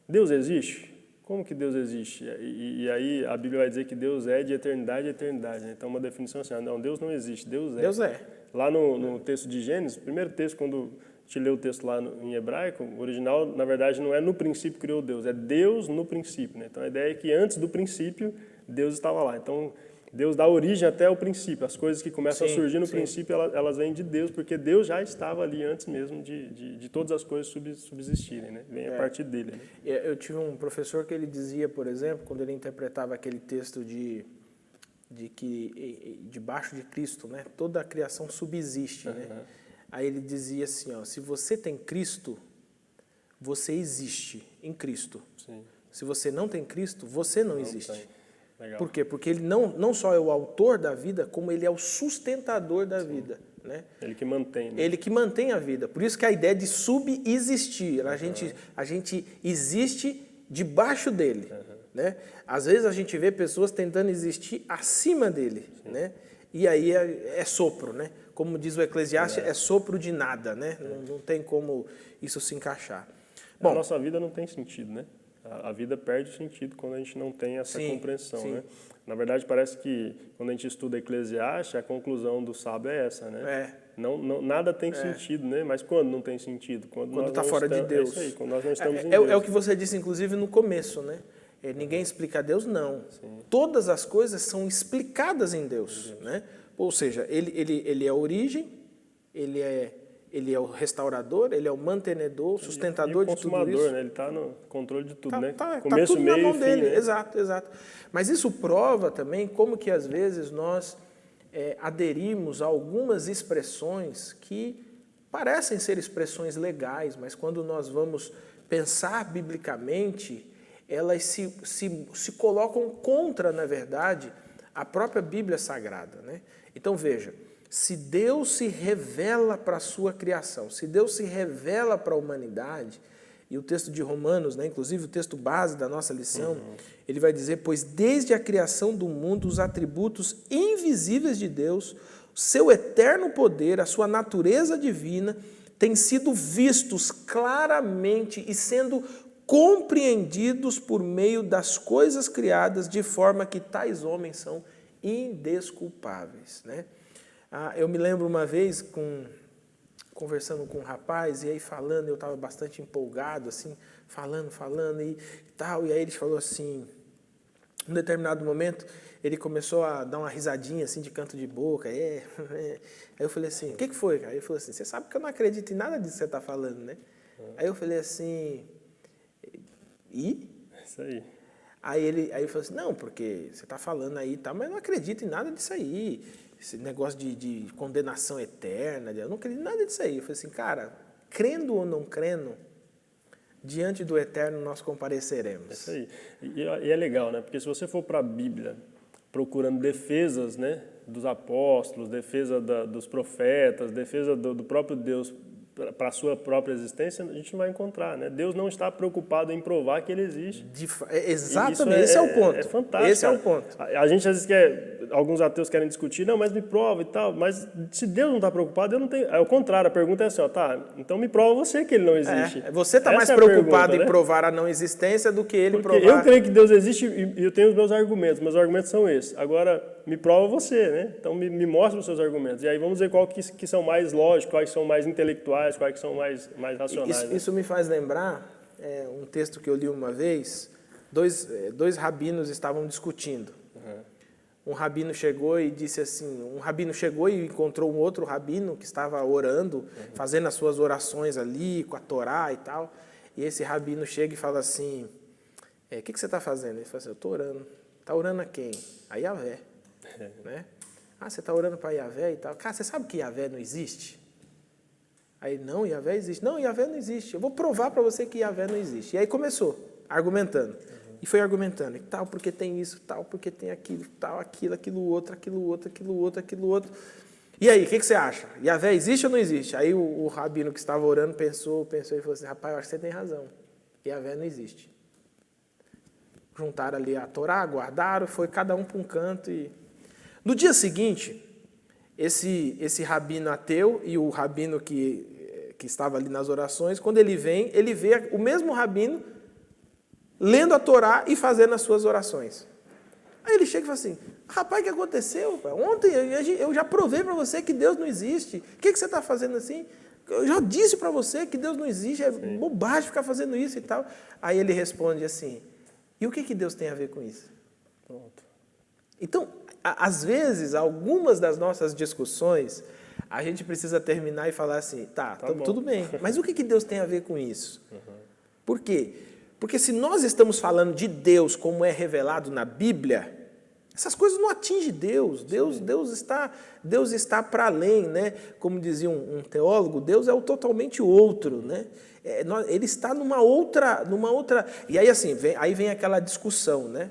Speaker 2: Deus existe? Como que Deus existe? E aí a Bíblia vai dizer que Deus é de eternidade a eternidade, né? Então uma definição assim, não, Deus não existe, Deus é.
Speaker 1: Deus é.
Speaker 2: Lá no texto de Gênesis, o primeiro texto, quando te leu o texto lá em hebraico, o original, na verdade, não é no princípio criou Deus, é Deus no princípio, né? Então a ideia é que antes do princípio, Deus estava lá. Então, Deus dá origem até ao princípio. As coisas que começam a surgir no princípio, elas vêm de Deus, porque Deus já estava ali antes mesmo de todas as coisas subsistirem, né? Vem a partir dele. Né?
Speaker 1: Eu tive um professor que ele dizia, por exemplo, quando ele interpretava aquele texto de que debaixo de Cristo, né, toda a criação subsiste, né? Aí ele dizia assim, ó, se você tem Cristo, você existe em Cristo.
Speaker 2: Sim.
Speaker 1: Se você não tem Cristo, você não existe.
Speaker 2: Legal.
Speaker 1: Por quê? Porque ele não só é o autor da vida, como ele é o sustentador da vida. Né?
Speaker 2: Ele que mantém. Né?
Speaker 1: Ele que mantém a vida. Por isso que a ideia de subsistir, a gente existe debaixo dele. Né? Às vezes a gente vê pessoas tentando existir acima dele. Né? E aí é sopro. Né? Como diz o Eclesiastes, é sopro de nada. Né? Não tem como isso se encaixar.
Speaker 2: Bom, a nossa vida não tem sentido, né? A vida perde sentido quando a gente não tem essa compreensão, né? Na verdade, parece que quando a gente estuda Eclesiastes, a conclusão do sábio é essa, né? Nada tem sentido, né? Mas quando não tem sentido? Quando
Speaker 1: está fora de Deus.
Speaker 2: É isso aí, quando nós não estamos em Deus.
Speaker 1: É o que você disse, inclusive, no começo, né? Ninguém explica a Deus, não. Todas as coisas são explicadas em Deus, né? Ou seja, ele é a origem, ele é o restaurador, ele é o mantenedor, sustentador de tudo isso.
Speaker 2: Né? Ele está no controle de tudo, né?
Speaker 1: Começo, tudo meio na mão dele.
Speaker 2: Né?
Speaker 1: Exato. Mas isso prova também como que às vezes nós aderimos a algumas expressões que parecem ser expressões legais, mas quando nós vamos pensar biblicamente, elas se colocam contra, na verdade, a própria Bíblia Sagrada. Né? Então veja, se Deus se revela para a sua criação, se Deus se revela para a humanidade, e o texto de Romanos, né, inclusive o texto base da nossa lição, ele vai dizer, pois desde a criação do mundo, os atributos invisíveis de Deus, seu eterno poder, a sua natureza divina, têm sido vistos claramente e sendo compreendidos por meio das coisas criadas, de forma que tais homens são indesculpáveis. Né? Eu me lembro uma vez, conversando com um rapaz, e aí falando, eu estava bastante empolgado, assim, falando e tal, e aí ele falou assim, num determinado momento, ele começou a dar uma risadinha, assim, de canto de boca, Aí eu falei assim, o que foi, cara? Ele falou assim, você sabe que eu não acredito em nada disso que você está falando, né? Aí eu falei assim, e?
Speaker 2: Isso aí.
Speaker 1: Aí ele falou assim, não, porque você está falando aí e tal, mas eu não acredito em nada disso aí. Esse negócio de condenação eterna, eu não acredito em nada disso aí. Eu falei assim, cara, crendo ou não crendo, diante do eterno nós compareceremos.
Speaker 2: Isso aí. E é legal, né? Porque se você for para a Bíblia procurando defesas, né, dos apóstolos, defesa dos profetas, defesa do próprio Deus para a sua própria existência, a gente não vai encontrar, né? Deus não está preocupado em provar que ele existe.
Speaker 1: Exatamente, esse é o ponto.
Speaker 2: É fantástico.
Speaker 1: Esse é o ponto.
Speaker 2: A gente às vezes alguns ateus querem discutir, não, mas me prova e tal, mas se Deus não está preocupado, eu não tenho... É o contrário, a pergunta é assim, ó, tá, então me prova você que ele não existe.
Speaker 1: Você está mais preocupado em provar a não existência do que ele provar...
Speaker 2: Eu creio que Deus existe e eu tenho os meus argumentos são esses. Agora, me prova você, né? Então me mostra os seus argumentos. E aí vamos ver qual que são mais lógicos, quais são mais intelectuais, quais que são mais racionais.
Speaker 1: Isso me faz lembrar um texto que eu li uma vez, dois rabinos estavam discutindo. Um rabino chegou e disse assim, e encontrou um outro rabino que estava orando, fazendo as suas orações ali, com a Torá e tal, e esse rabino chega e fala assim, o que você está fazendo? Ele fala assim, eu estou orando. Está orando a quem? A Yahvé. Né? Você está orando para Yahvé e tal. Cara, você sabe que Yahvé não existe? Aí, não, Yahvé existe. Não, Yahvé não existe. Eu vou provar para você que Yahvé não existe. E aí começou, argumentando. E foi argumentando, e tal, porque tem isso, tal, porque tem aquilo, tal, aquilo outro. E aí, o que você acha? Yahvé existe ou não existe? Aí o rabino que estava orando pensou e falou assim, rapaz, eu acho que você tem razão. Yahvé não existe. juntaram ali a Torá, guardaram, foi cada um para um canto. E... No dia seguinte, esse rabino ateu e o rabino que estava ali nas orações, quando ele vê o mesmo rabino lendo a Torá e fazendo as suas orações. Aí ele chega e fala assim, rapaz, o que aconteceu? Ontem eu já provei para você que Deus não existe. O que você está fazendo assim? Eu já disse para você que Deus não existe, é bobagem ficar fazendo isso e tal. Aí ele responde assim, e o que Deus tem a ver com isso?
Speaker 2: Pronto.
Speaker 1: Então, às vezes, algumas das nossas discussões, a gente precisa terminar e falar assim, tá tudo bem, mas o que Deus tem a ver com isso? Por quê? Porque se nós estamos falando de Deus como é revelado na Bíblia, essas coisas não atingem Deus. Deus está para além, né? Como dizia um teólogo, Deus é o totalmente outro, né? Ele está numa outra. E aí assim, vem aquela discussão, né?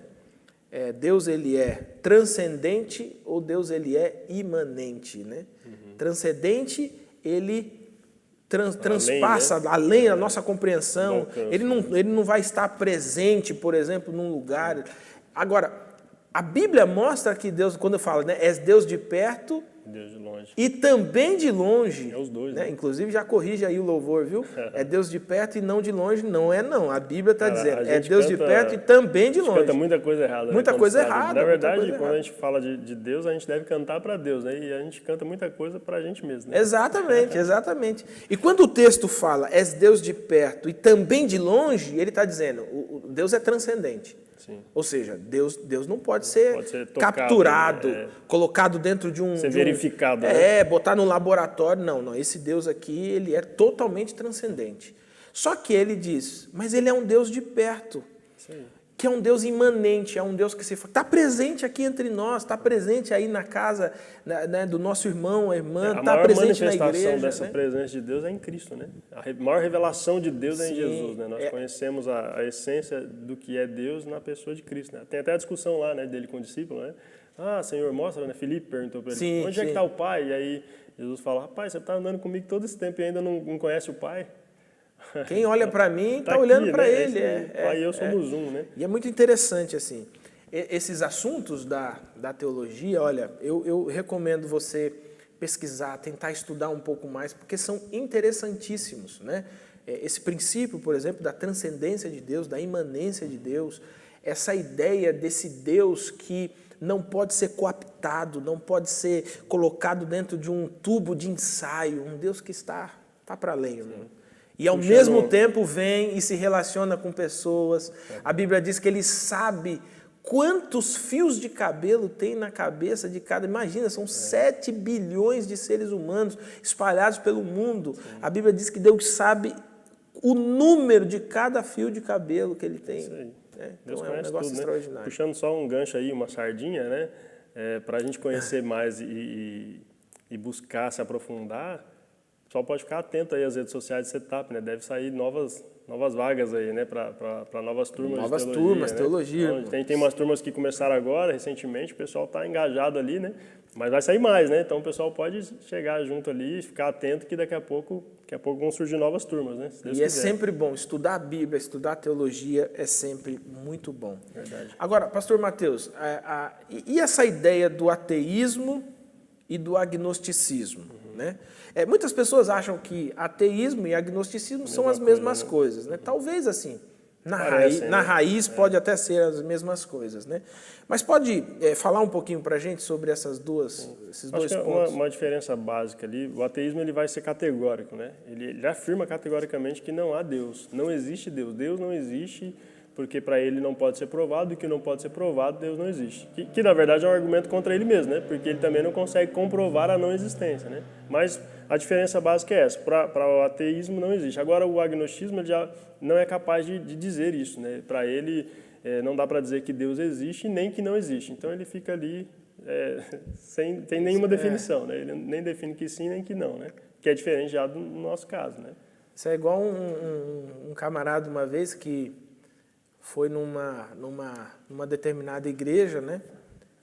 Speaker 1: Deus ele é transcendente ou Deus ele é imanente, né? Transcendente, ele transpassa além da nossa compreensão. Ele não vai estar presente, por exemplo, num lugar. Agora, a Bíblia mostra que Deus, quando fala, né, é Deus de perto
Speaker 2: Deus de longe.
Speaker 1: E também de longe.
Speaker 2: É os dois,
Speaker 1: né?
Speaker 2: né?
Speaker 1: Inclusive, já corrige aí o louvor, viu? É Deus de perto e não de longe. Não é não. A Bíblia está dizendo, é Deus de perto e também de longe.
Speaker 2: Canta muita coisa errada. Né?
Speaker 1: Muita coisa errada.
Speaker 2: Na verdade, quando a gente fala de Deus, a gente deve cantar para Deus, né? E a gente canta muita coisa para a gente mesmo. Né?
Speaker 1: Exatamente, exatamente. E quando o texto fala, és Deus de perto e também de longe, ele está dizendo, Deus é transcendente.
Speaker 2: Sim.
Speaker 1: Ou seja, Deus não pode ser tocado, capturado, colocado dentro de um...
Speaker 2: Ser verificado. Né?
Speaker 1: Botar no laboratório. Não. Esse Deus aqui, ele é totalmente transcendente. Só que ele diz, mas ele é um Deus de perto.
Speaker 2: Sim.
Speaker 1: Que é um Deus imanente, é um Deus que está presente aqui entre nós, está presente aí na casa, né, do nosso irmão, a irmã, está presente na igreja. A maior manifestação
Speaker 2: dessa presença de Deus é em Cristo, né? A maior revelação de Deus é em Jesus, né? Nós conhecemos a essência do que é Deus na pessoa de Cristo, né? Tem até a discussão lá, né, dele com o discípulo, né? Ah, Senhor, mostra, né? Filipe perguntou para ele, onde é que está o Pai? E aí Jesus fala, rapaz, você está andando comigo todo esse tempo e ainda não conhece o Pai?
Speaker 1: Quem olha para mim está olhando para
Speaker 2: né?
Speaker 1: ele.
Speaker 2: Pai e eu somos um, né?
Speaker 1: E é muito interessante, assim, esses assuntos da teologia, olha, eu recomendo você pesquisar, tentar estudar um pouco mais, porque são interessantíssimos, né? Esse princípio, por exemplo, da transcendência de Deus, da imanência de Deus, essa ideia desse Deus que não pode ser coaptado, não pode ser colocado dentro de um tubo de ensaio, um Deus que está para além, irmão. E ao mesmo tempo vem e se relaciona com pessoas. A Bíblia diz que ele sabe quantos fios de cabelo tem na cabeça de cada... Imagina, são 7 bilhões de seres humanos espalhados pelo mundo. A Bíblia diz que Deus sabe o número de cada fio de cabelo que ele tem.
Speaker 2: Isso aí.
Speaker 1: Então é um negócio extraordinário.
Speaker 2: Puxando só um gancho aí, uma sardinha, né? Para a gente conhecer mais e buscar se aprofundar, o pessoal pode ficar atento aí às redes sociais de Setup, né? Deve sair novas vagas aí, né? Para novas turmas de teologia. Novas turmas,
Speaker 1: né? Teologia.
Speaker 2: Então, tem umas turmas que começaram agora, recentemente, o pessoal está engajado ali, né? Mas vai sair mais, né? Então o pessoal pode chegar junto ali, ficar atento que daqui a pouco vão surgir novas turmas, né? Se Deus quiser.
Speaker 1: É sempre bom, estudar a Bíblia, estudar a teologia é sempre muito bom.
Speaker 2: Verdade.
Speaker 1: Agora, pastor Mateus, e essa ideia do ateísmo e do agnosticismo, né? Muitas pessoas acham que ateísmo e agnosticismo são as mesmas coisas, né? Talvez assim, na raiz pode até ser as mesmas coisas, né? Mas pode falar um pouquinho para a gente sobre esses dois pontos?
Speaker 2: Uma diferença básica ali, o ateísmo ele vai ser categórico, né? Ele afirma categoricamente que não há Deus, não existe Deus, Deus não existe porque para ele não pode ser provado e que não pode ser provado, Deus não existe. Que na verdade é um argumento contra ele mesmo, né? Porque ele também não consegue comprovar a não existência, né? Mas a diferença básica é essa, para o ateísmo não existe. Agora o agnosticismo ele já não é capaz de dizer isso, né? Para ele não dá para dizer que Deus existe nem que não existe. Então ele fica ali sem nenhuma definição, né? Ele nem define que sim nem que não, né? Que é diferente já do nosso caso, né?
Speaker 1: Isso é igual um camarada uma vez que foi numa determinada igreja, né?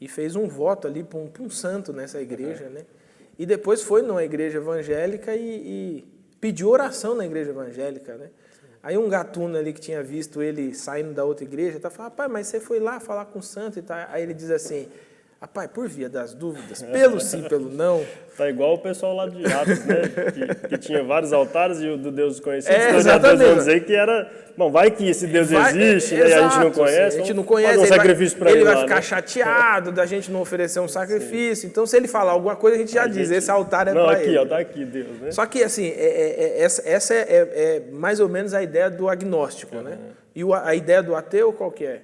Speaker 1: E fez um voto ali para um santo nessa igreja, né? E depois foi numa igreja evangélica e pediu oração na igreja evangélica, né? Aí um gatuno ali que tinha visto ele saindo da outra igreja, tá falando, rapaz, mas você foi lá falar com o santo e tá. Aí ele diz assim, rapaz, por via das dúvidas, pelo sim, pelo não.
Speaker 2: Tá igual o pessoal lá de Atos, né? Que tinha vários altares e o do Deus desconhecido.
Speaker 1: É,
Speaker 2: os historiadores vão dizer que era... Bom, vai que esse Deus existe, né? E a gente não conhece.
Speaker 1: A gente não conhece,
Speaker 2: um sacrifício para ele
Speaker 1: vai
Speaker 2: lá,
Speaker 1: ficar
Speaker 2: né?
Speaker 1: chateado da gente não oferecer um sacrifício. Sim. Então, se ele falar alguma coisa, a gente já diz, esse altar é para ele.
Speaker 2: Não, aqui, ó, tá aqui Deus, né?
Speaker 1: Só que, assim, essa é mais ou menos a ideia do agnóstico, né? E a ideia do ateu qual que é?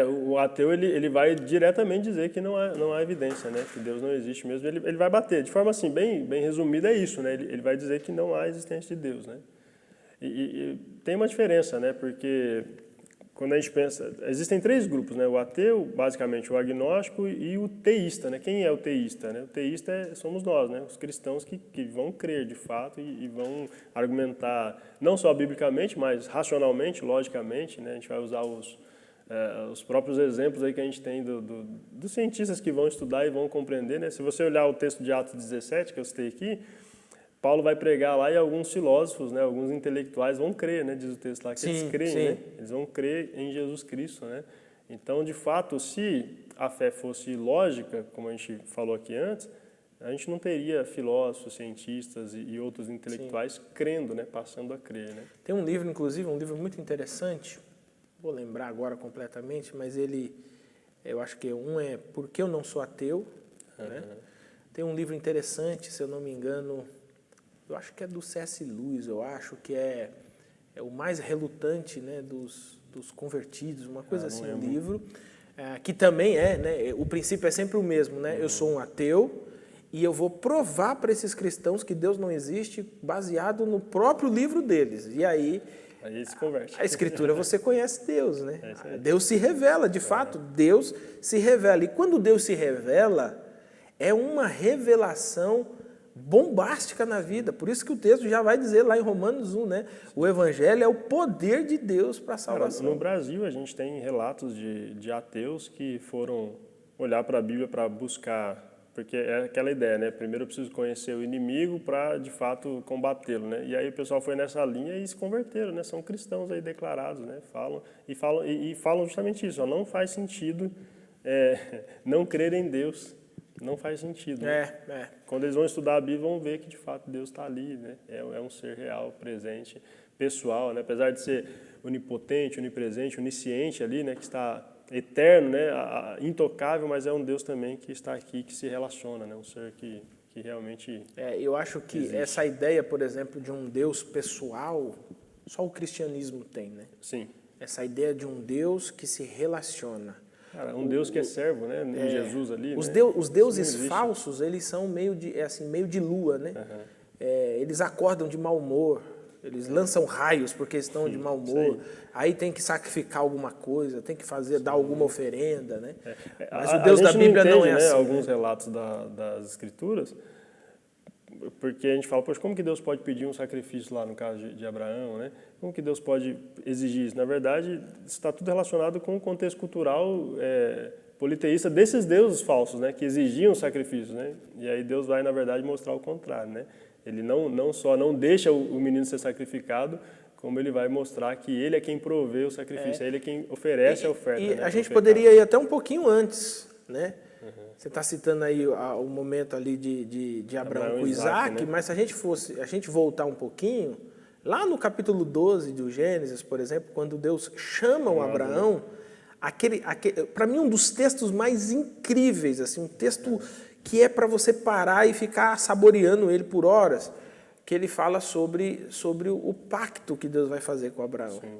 Speaker 2: O ateu ele vai diretamente dizer que não há evidência, né? Que Deus não existe mesmo. Ele vai bater. De forma assim, bem resumida, é isso, né? Ele vai dizer que não há existência de Deus, né? E tem uma diferença, né? Porque quando a gente pensa... Existem 3 grupos, né? O ateu, basicamente o agnóstico e o teísta, né? Quem é o teísta, né? O teísta somos nós, né? Os cristãos que vão crer de fato e vão argumentar, não só biblicamente, mas racionalmente, logicamente, né? A gente vai usar os próprios exemplos aí que a gente tem dos cientistas que vão estudar e vão compreender, né? Se você olhar o texto de Atos 17, que eu citei aqui, Paulo vai pregar lá e alguns filósofos, né, alguns intelectuais vão crer, né, diz o texto lá, que eles creem, né? Eles vão crer em Jesus Cristo, né? Então, de fato, se a fé fosse lógica, como a gente falou aqui antes, a gente não teria filósofos, cientistas e outros intelectuais crendo, né, passando a crer, né?
Speaker 1: Tem um livro, inclusive, um livro muito interessante, vou lembrar agora completamente, mas eu acho que é Por que eu não sou ateu, né? Tem um livro interessante, se eu não me engano, eu acho que é do C.S. Lewis, eu acho que é o mais relutante, né, dos convertidos, uma coisa assim, um livro, que também né, o princípio é sempre o mesmo, né? Eu sou um ateu e eu vou provar para esses cristãos que Deus não existe baseado no próprio livro deles. E aí
Speaker 2: se converte.
Speaker 1: A Escritura, você conhece Deus, né? Deus se revela, de fato, Deus se revela. E quando Deus se revela, é uma revelação bombástica na vida. Por isso que o texto já vai dizer lá em Romanos 1, né? O Evangelho é o poder de Deus para a salvação.
Speaker 2: No Brasil, a gente tem relatos de ateus que foram olhar para a Bíblia para buscar, porque é aquela ideia, né? Primeiro eu preciso conhecer o inimigo para, de fato, combatê-lo, né? E aí o pessoal foi nessa linha e se converteram, né? São cristãos aí declarados, né? Falam justamente isso, ó, não faz sentido não crer em Deus. Não faz sentido. Né? Quando eles vão estudar a Bíblia, vão ver que, de fato, Deus está ali, né? É um ser real, presente, pessoal, né? Apesar de ser onipotente, onipresente, onisciente ali, né? Que está eterno, né? Intocável, mas é um Deus também que está aqui, que se relaciona, né? Um ser que realmente
Speaker 1: eu acho que existe. Essa ideia, por exemplo, de um Deus pessoal, só o cristianismo tem, né?
Speaker 2: Sim.
Speaker 1: Essa ideia de um Deus que se relaciona.
Speaker 2: Cara, um Deus que é servo, né? Em Jesus ali,
Speaker 1: os deuses falsos, eles são meio de lua, né? Eles acordam de mau humor, eles lançam raios porque estão de mau humor, aí tem que sacrificar alguma coisa, tem que dar alguma oferenda, né? Mas o Deus da Bíblia não é assim.
Speaker 2: Né? Alguns relatos das Escrituras, porque a gente fala, poxa, como que Deus pode pedir um sacrifício lá no caso de Abraão, né? Como que Deus pode exigir isso? Na verdade, está tudo relacionado com o contexto cultural politeísta desses deuses falsos, né? Que exigiam sacrifícios, né? E aí Deus vai, na verdade, mostrar o contrário, né? Ele não só não deixa o menino ser sacrificado, como ele vai mostrar que ele é quem provê o sacrifício, ele é quem oferece a oferta.
Speaker 1: E
Speaker 2: né,
Speaker 1: a gente poderia ir até um pouquinho antes, né? Você está citando aí o momento ali de Abraão com Isaac, né? Mas se a gente voltar um pouquinho, lá no capítulo 12 do Gênesis, por exemplo, quando Deus chama o Abraão, para mim um dos textos mais incríveis, assim, um texto que é para você parar e ficar saboreando ele por horas, que ele fala sobre o pacto que Deus vai fazer com Abraão. Sim.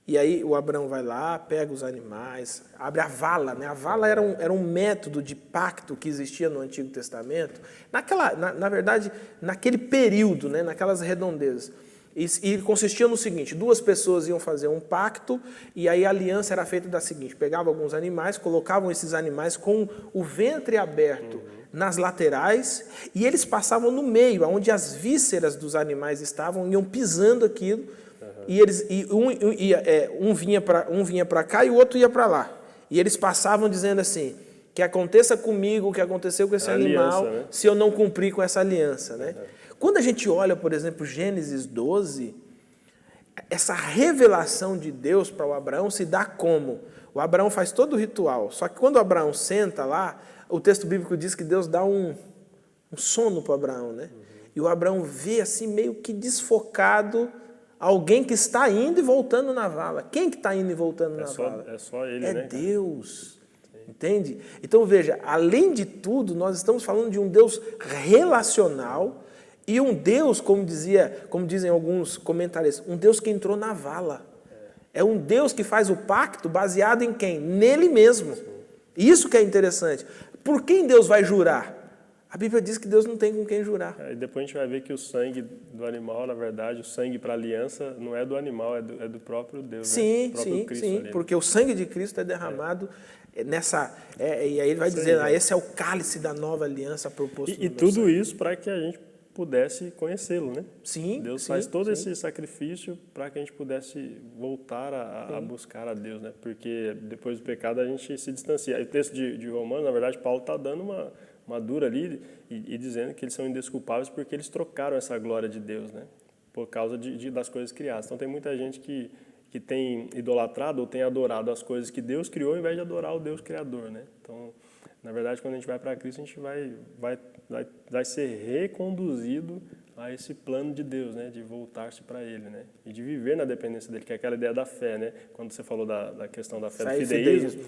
Speaker 1: E aí o Abraão vai lá, pega os animais, abre a vala, né? A vala era um método de pacto que existia no Antigo Testamento, na verdade, naquele período, né? Naquelas redondezas. E consistia no seguinte, 2 pessoas iam fazer um pacto e aí a aliança era feita da seguinte, pegavam alguns animais, colocavam esses animais com o ventre aberto nas laterais e eles passavam no meio, onde as vísceras dos animais estavam, iam pisando aquilo, um vinha para cá e o outro ia para lá. E eles passavam dizendo assim, que aconteça comigo o que aconteceu com esse animal, né? Se eu não cumprir com essa aliança. Né? Quando a gente olha, por exemplo, Gênesis 12, essa revelação de Deus para o Abraão se dá como? O Abraão faz todo o ritual, só que quando o Abraão senta lá, o texto bíblico diz que Deus dá um sono para o Abraão, né? E o Abraão vê assim meio que desfocado alguém que está indo e voltando na vala. Quem que está indo e voltando na vala?
Speaker 2: É só ele,
Speaker 1: né?
Speaker 2: É
Speaker 1: Deus. Entende? Então veja, além de tudo, nós estamos falando de um Deus relacional e um Deus, como dizem alguns comentaristas, um Deus que entrou na vala. É um Deus que faz o pacto baseado em quem? Nele mesmo. Isso que é interessante. Por quem Deus vai jurar? A Bíblia diz que Deus não tem com quem jurar.
Speaker 2: E depois a gente vai ver que o sangue do animal, na verdade, o sangue para a aliança não é do animal, é do próprio Deus.
Speaker 1: Sim,
Speaker 2: né? Do próprio Cristo
Speaker 1: sim,
Speaker 2: ali.
Speaker 1: porque o sangue de Cristo é derramado nessa... e aí ele vai dizer, esse é o cálice da nova aliança proposto
Speaker 2: E tudo isso para que a gente pudesse conhecê-lo, né?
Speaker 1: Sim,
Speaker 2: Deus faz todo esse sacrifício para que a gente pudesse voltar a buscar a Deus, né? Porque depois do pecado a gente se distancia. O texto de Romanos, na verdade, Paulo está dando uma dura ali e dizendo que eles são indesculpáveis porque eles trocaram essa glória de Deus, né? Por causa das coisas criadas. Então tem muita gente que tem idolatrado ou tem adorado as coisas que Deus criou ao invés de adorar o Deus Criador, né? Então, na verdade, quando a gente vai para Cristo, a gente vai ser reconduzido a esse plano de Deus, né? De voltar-se para Ele, né? E de viver na dependência dEle, que é aquela ideia da fé, né? Quando você falou da questão da fé do fideísmo,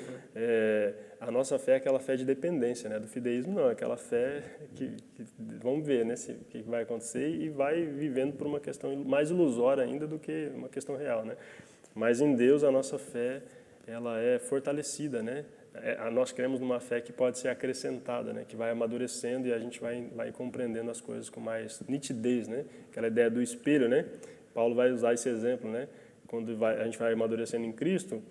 Speaker 2: a nossa fé é aquela fé de dependência, né? Do fideísmo não, é aquela fé que vamos ver, né? O que vai acontecer e vai vivendo por uma questão mais ilusória ainda do que uma questão real, né? Mas em Deus a nossa fé, ela é fortalecida, né? Nós cremos numa fé que pode ser acrescentada, né? Que vai amadurecendo e a gente vai compreendendo as coisas com mais nitidez, né? Aquela ideia do espelho, né? Paulo vai usar esse exemplo, né? Quando a gente vai amadurecendo em Cristo,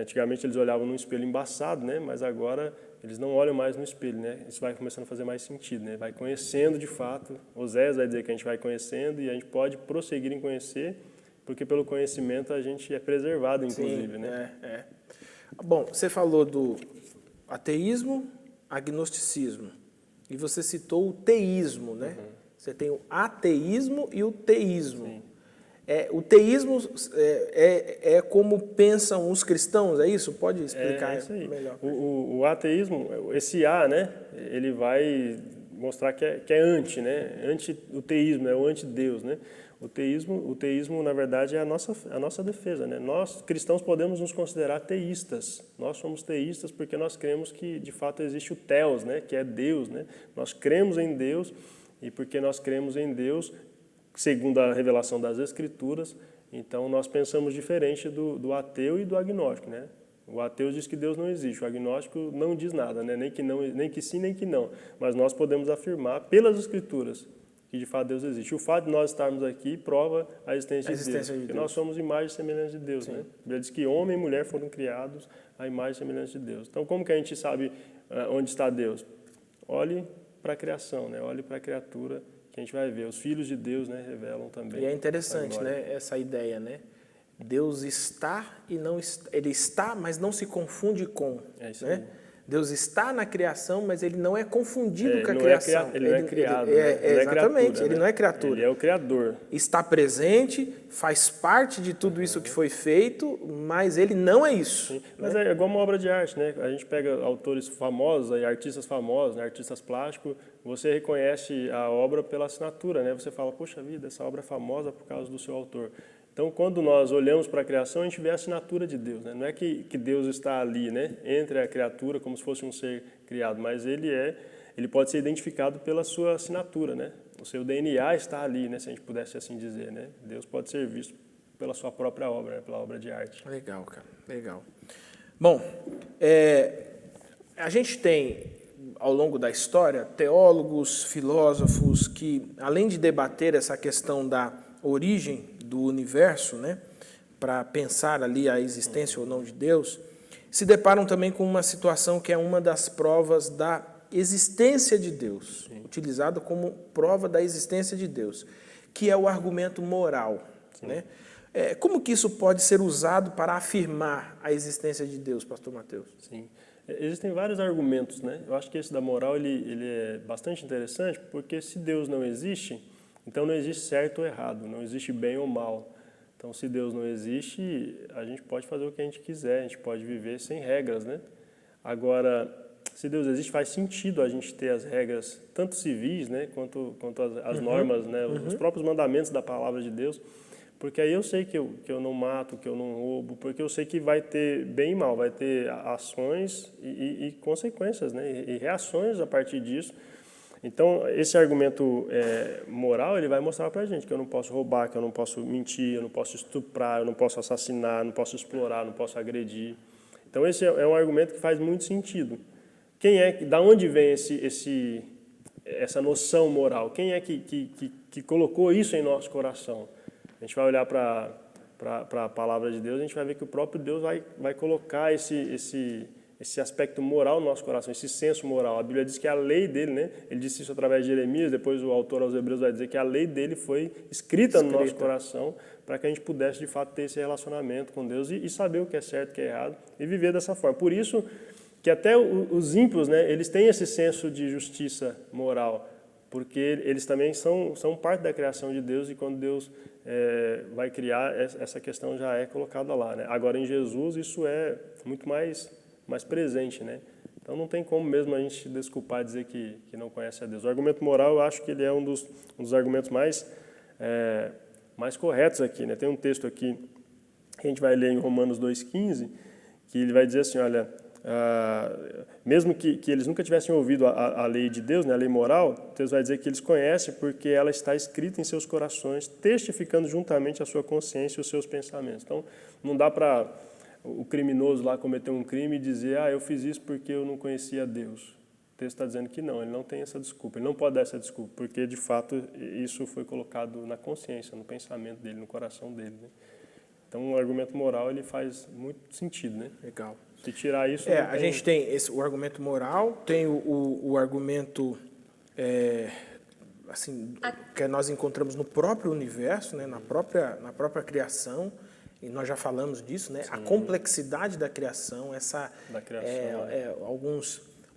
Speaker 2: antigamente eles olhavam num espelho embaçado, né? Mas agora eles não olham mais no espelho, né? Isso vai começando a fazer mais sentido, né? Vai conhecendo de fato. Osés vai dizer que a gente vai conhecendo e a gente pode prosseguir em conhecer, porque pelo conhecimento a gente é preservado, inclusive,
Speaker 1: Sim,
Speaker 2: né?
Speaker 1: Bom, você falou do ateísmo, agnosticismo, e você citou o teísmo, né? Você tem o ateísmo e o teísmo.
Speaker 2: Sim.
Speaker 1: O teísmo é como pensam os cristãos, é isso? Pode explicar
Speaker 2: isso aí.
Speaker 1: melhor?
Speaker 2: O ateísmo, esse A, né? Ele vai mostrar que é anti, né? Anti o teísmo, é o anti-Deus, né? O teísmo, na verdade, é a nossa defesa, né? Nós, cristãos, podemos nos considerar teístas. Nós somos teístas porque nós cremos que, de fato, existe o Theos, né? Que é Deus, né? Nós cremos em Deus e porque nós cremos em Deus, segundo a revelação das Escrituras, então nós pensamos diferente do ateu e do agnóstico, né? O ateu diz que Deus não existe, o agnóstico não diz nada, né? Nem que sim, nem que não. Mas nós podemos afirmar pelas Escrituras que de fato Deus existe. O fato de nós estarmos aqui prova a existência de Deus, porque nós somos imagem e semelhança de Deus, né? Ele diz que homem e mulher foram criados à imagem e semelhança de Deus. Então, como que a gente sabe onde está Deus? Olhe para a criação, né? Olhe para a criatura que a gente vai ver. Os filhos de Deus, né, revelam também.
Speaker 1: E é interessante, né, essa ideia, né? Deus está e não está. Ele está, mas não se confunde com.
Speaker 2: É isso
Speaker 1: né?
Speaker 2: aí.
Speaker 1: Deus está na criação, mas ele não é confundido com a criação.
Speaker 2: Ele não é criado.
Speaker 1: Exatamente,
Speaker 2: ele
Speaker 1: não é criatura.
Speaker 2: Ele é o Criador.
Speaker 1: Está presente, faz parte de tudo isso que foi feito, mas ele não é isso.
Speaker 2: Sim. Mas é igual uma obra de arte, né? A gente pega autores famosos, aí, artistas famosos, né? Artistas plásticos, você reconhece a obra pela assinatura, né? Você fala, poxa vida, essa obra é famosa por causa do seu autor. Então, quando nós olhamos para a criação, a gente vê a assinatura de Deus, né? Não é que Deus está ali, né? Entre a criatura, como se fosse um ser criado, mas ele pode ser identificado pela sua assinatura, né? O seu DNA está ali, né? Se a gente pudesse assim dizer, né? Deus pode ser visto pela sua própria obra, né? Pela obra de arte.
Speaker 1: Legal, cara, legal. Bom, a gente tem, ao longo da história, teólogos, filósofos que, além de debater essa questão da origem do universo, né, para pensar ali a existência ou não de Deus, se deparam também com uma situação que é uma das provas da existência de Deus, utilizado como prova da existência de Deus, que é o argumento moral, né? Como que isso pode ser usado para afirmar a existência de Deus, pastor Mateus?
Speaker 2: Sim. Existem vários argumentos, né? Eu acho que esse da moral ele é bastante interessante, porque se Deus não existe, então não existe certo ou errado, não existe bem ou mal. Então, se Deus não existe, a gente pode fazer o que a gente quiser, a gente pode viver sem regras, né? Agora, se Deus existe, faz sentido a gente ter as regras, tanto civis, né, quanto as normas, né, os próprios mandamentos da palavra de Deus, porque aí eu sei que eu não mato, que eu não roubo, porque eu sei que vai ter bem e mal, vai ter ações e consequências, né, e reações a partir disso. Então, esse argumento moral, ele vai mostrar pra gente que eu não posso roubar, que eu não posso mentir, eu não posso estuprar, eu não posso assassinar, eu não posso explorar, eu não posso agredir. Então, esse é um argumento que faz muito sentido. Da onde vem essa noção moral? Quem é que colocou isso em nosso coração? A gente vai olhar para a palavra de Deus, a gente vai ver que o próprio Deus vai colocar esse aspecto moral no nosso coração, esse senso moral. A Bíblia diz que a lei dele, né? Ele disse isso através de Jeremias, depois o autor aos Hebreus vai dizer que a lei dele foi escrita no nosso coração para que a gente pudesse, de fato, ter esse relacionamento com Deus e saber o que é certo e o que é errado e viver dessa forma. Por isso que até os ímpios, né, eles têm esse senso de justiça moral, porque eles também são parte da criação de Deus e quando Deus vai criar, essa questão já é colocada lá, né? Agora, em Jesus, isso é muito mais presente, né? Então, não tem como mesmo a gente se desculpar e dizer que não conhece a Deus. O argumento moral, eu acho que ele é um dos argumentos mais corretos aqui, né? Tem um texto aqui que a gente vai ler em Romanos 2,15, que ele vai dizer assim, olha... mesmo que eles nunca tivessem ouvido a lei de Deus, né, a lei moral, Deus vai dizer que eles conhecem porque ela está escrita em seus corações, testificando juntamente a sua consciência e os seus pensamentos. Então, não dá para o criminoso lá cometer um crime e dizer, eu fiz isso porque eu não conhecia Deus. O texto está dizendo que não, ele não tem essa desculpa, ele não pode dar essa desculpa, porque de fato isso foi colocado na consciência, no pensamento dele, no coração dele, né? Então, o argumento moral ele faz muito sentido, né?
Speaker 1: Legal.
Speaker 2: Se tirar isso...
Speaker 1: A gente tem o argumento moral, tem o argumento assim, que nós encontramos no próprio universo, né? na própria criação, e nós já falamos disso, né? A complexidade da criação,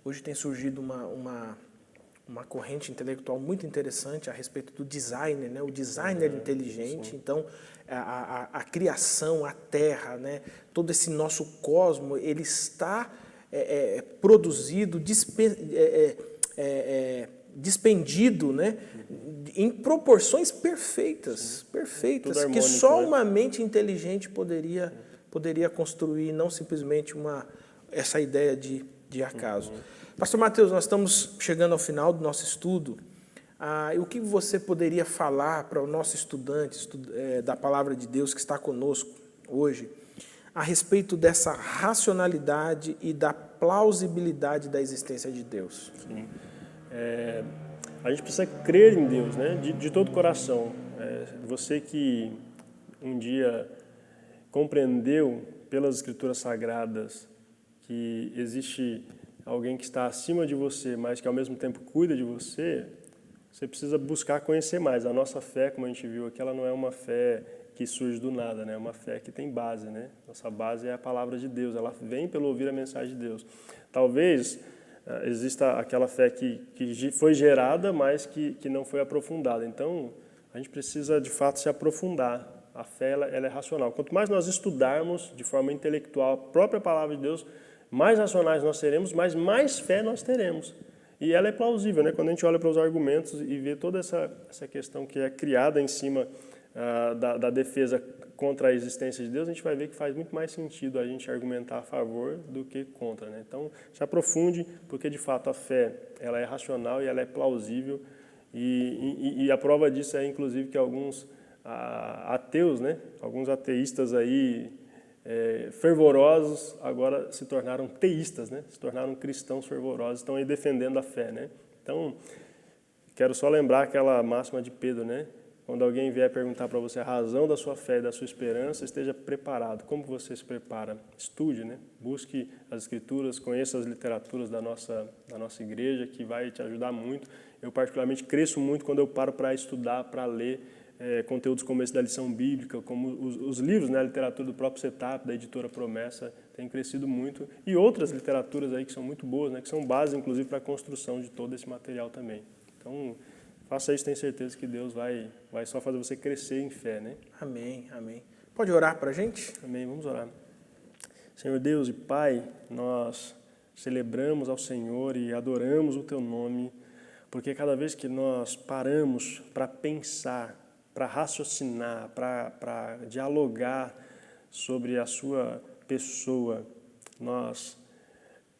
Speaker 1: hoje tem surgido uma corrente intelectual muito interessante a respeito do designer, né? O designer inteligente. Sim. Então, a criação, a Terra, né? Todo esse nosso cosmo, ele está produzido, despendido, né? Em proporções perfeitas, que só uma mente inteligente poderia construir, não simplesmente essa ideia de acaso. Pastor Mateus, nós estamos chegando ao final do nosso estudo. O que você poderia falar para o nosso estudante da Palavra de Deus que está conosco hoje a respeito dessa racionalidade e da plausibilidade da existência de Deus?
Speaker 2: Sim. A gente precisa crer em Deus, né? De todo o coração. Você que um dia compreendeu pelas Escrituras Sagradas que existe alguém que está acima de você, mas que ao mesmo tempo cuida de você, você precisa buscar conhecer mais. A nossa fé, como a gente viu aqui, ela não é uma fé que surge do nada, né? É uma fé que tem base, né? Nossa base é a palavra de Deus, ela vem pelo ouvir a mensagem de Deus. Talvez exista aquela fé que foi gerada, mas que não foi aprofundada. Então, a gente precisa, de fato, se aprofundar. A fé ela é racional. Quanto mais nós estudarmos de forma intelectual a própria palavra de Deus, mais racionais nós seremos, mas mais fé nós teremos. E ela é plausível, né? Quando a gente olha para os argumentos e vê toda essa questão que é criada em cima da defesa contra a existência de Deus, a gente vai ver que faz muito mais sentido a gente argumentar a favor do que contra, né? Então, se aprofunde, porque de fato a fé ela é racional e ela é plausível. E a prova disso é, inclusive, que alguns ateus, né? Alguns ateístas aí fervorosos agora se tornaram teístas, né? Se tornaram cristãos fervorosos, estão aí defendendo a fé, né? Então, quero só lembrar aquela máxima de Pedro, né? Quando alguém vier perguntar para você a razão da sua fé e da sua esperança, esteja preparado. Como você se prepara? Estude, né? Busque as Escrituras, conheça as literaturas da nossa igreja, que vai te ajudar muito. Eu, particularmente, cresço muito quando eu paro para estudar, para ler conteúdos como esse da lição bíblica, como os livros, né? A literatura do próprio Setup, da editora Promessa, tem crescido muito. E outras literaturas aí que são muito boas, né? Que são base, inclusive, para a construção de todo esse material também. Então, faça isso, tenho certeza que Deus vai só fazer você crescer em fé, né?
Speaker 1: Amém, amém. Pode orar para a gente?
Speaker 2: Amém, vamos orar. Senhor Deus e Pai, nós celebramos ao Senhor e adoramos o Teu nome, porque cada vez que nós paramos para pensar, para raciocinar, para dialogar sobre a Sua pessoa, nós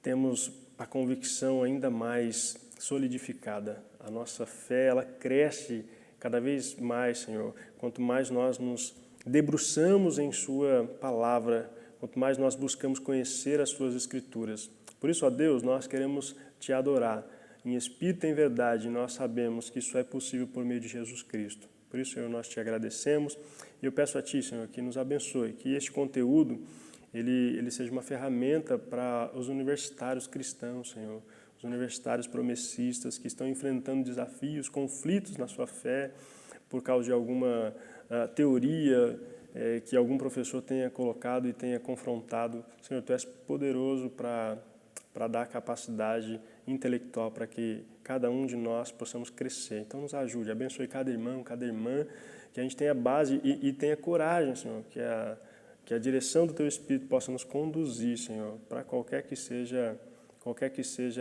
Speaker 2: temos a convicção ainda mais solidificada. A nossa fé, ela cresce cada vez mais, Senhor, quanto mais nós nos debruçamos em Sua palavra, quanto mais nós buscamos conhecer as Suas Escrituras. Por isso, ó Deus, nós queremos Te adorar em espírito e em verdade. Nós sabemos que isso é possível por meio de Jesus Cristo. Por isso, Senhor, nós Te agradecemos e eu peço a Ti, Senhor, que nos abençoe, que este conteúdo ele seja uma ferramenta para os universitários cristãos, Senhor, os universitários promessistas que estão enfrentando desafios, conflitos na sua fé por causa de alguma teoria que algum professor tenha colocado e tenha confrontado. Senhor, Tu és poderoso para dar capacidade intelectual para que cada um de nós possamos crescer. Então nos ajude, abençoe cada irmão, cada irmã, que a gente tenha base e tenha coragem, Senhor, que a direção do Teu Espírito possa nos conduzir, Senhor, para qualquer que seja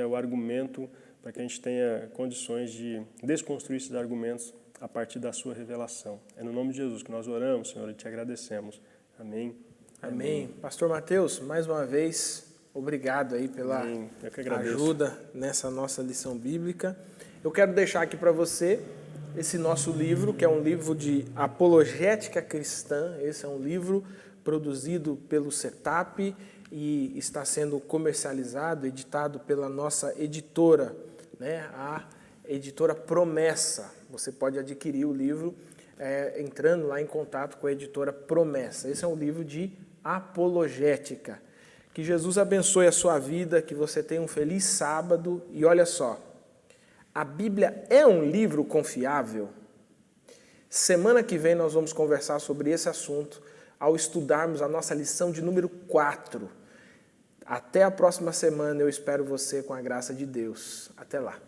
Speaker 2: o argumento, para que a gente tenha condições de desconstruir esses argumentos a partir da Sua revelação. É no nome de Jesus que nós oramos, Senhor, e Te agradecemos. Amém.
Speaker 1: Amém. Pastor Mateus, mais uma vez, obrigado aí pela ajuda nessa nossa lição bíblica. Eu quero deixar aqui para você esse nosso livro, que é um livro de apologética cristã. Esse é um livro produzido pelo CETAP e está sendo comercializado, editado pela nossa editora, né, a editora Promessa. Você pode adquirir o livro entrando lá em contato com a editora Promessa. Esse é um livro de apologética. Que Jesus abençoe a sua vida, que você tenha um feliz sábado. E olha só, a Bíblia é um livro confiável? Semana que vem nós vamos conversar sobre esse assunto ao estudarmos a nossa lição de número 4. Até a próxima semana, eu espero você com a graça de Deus. Até lá.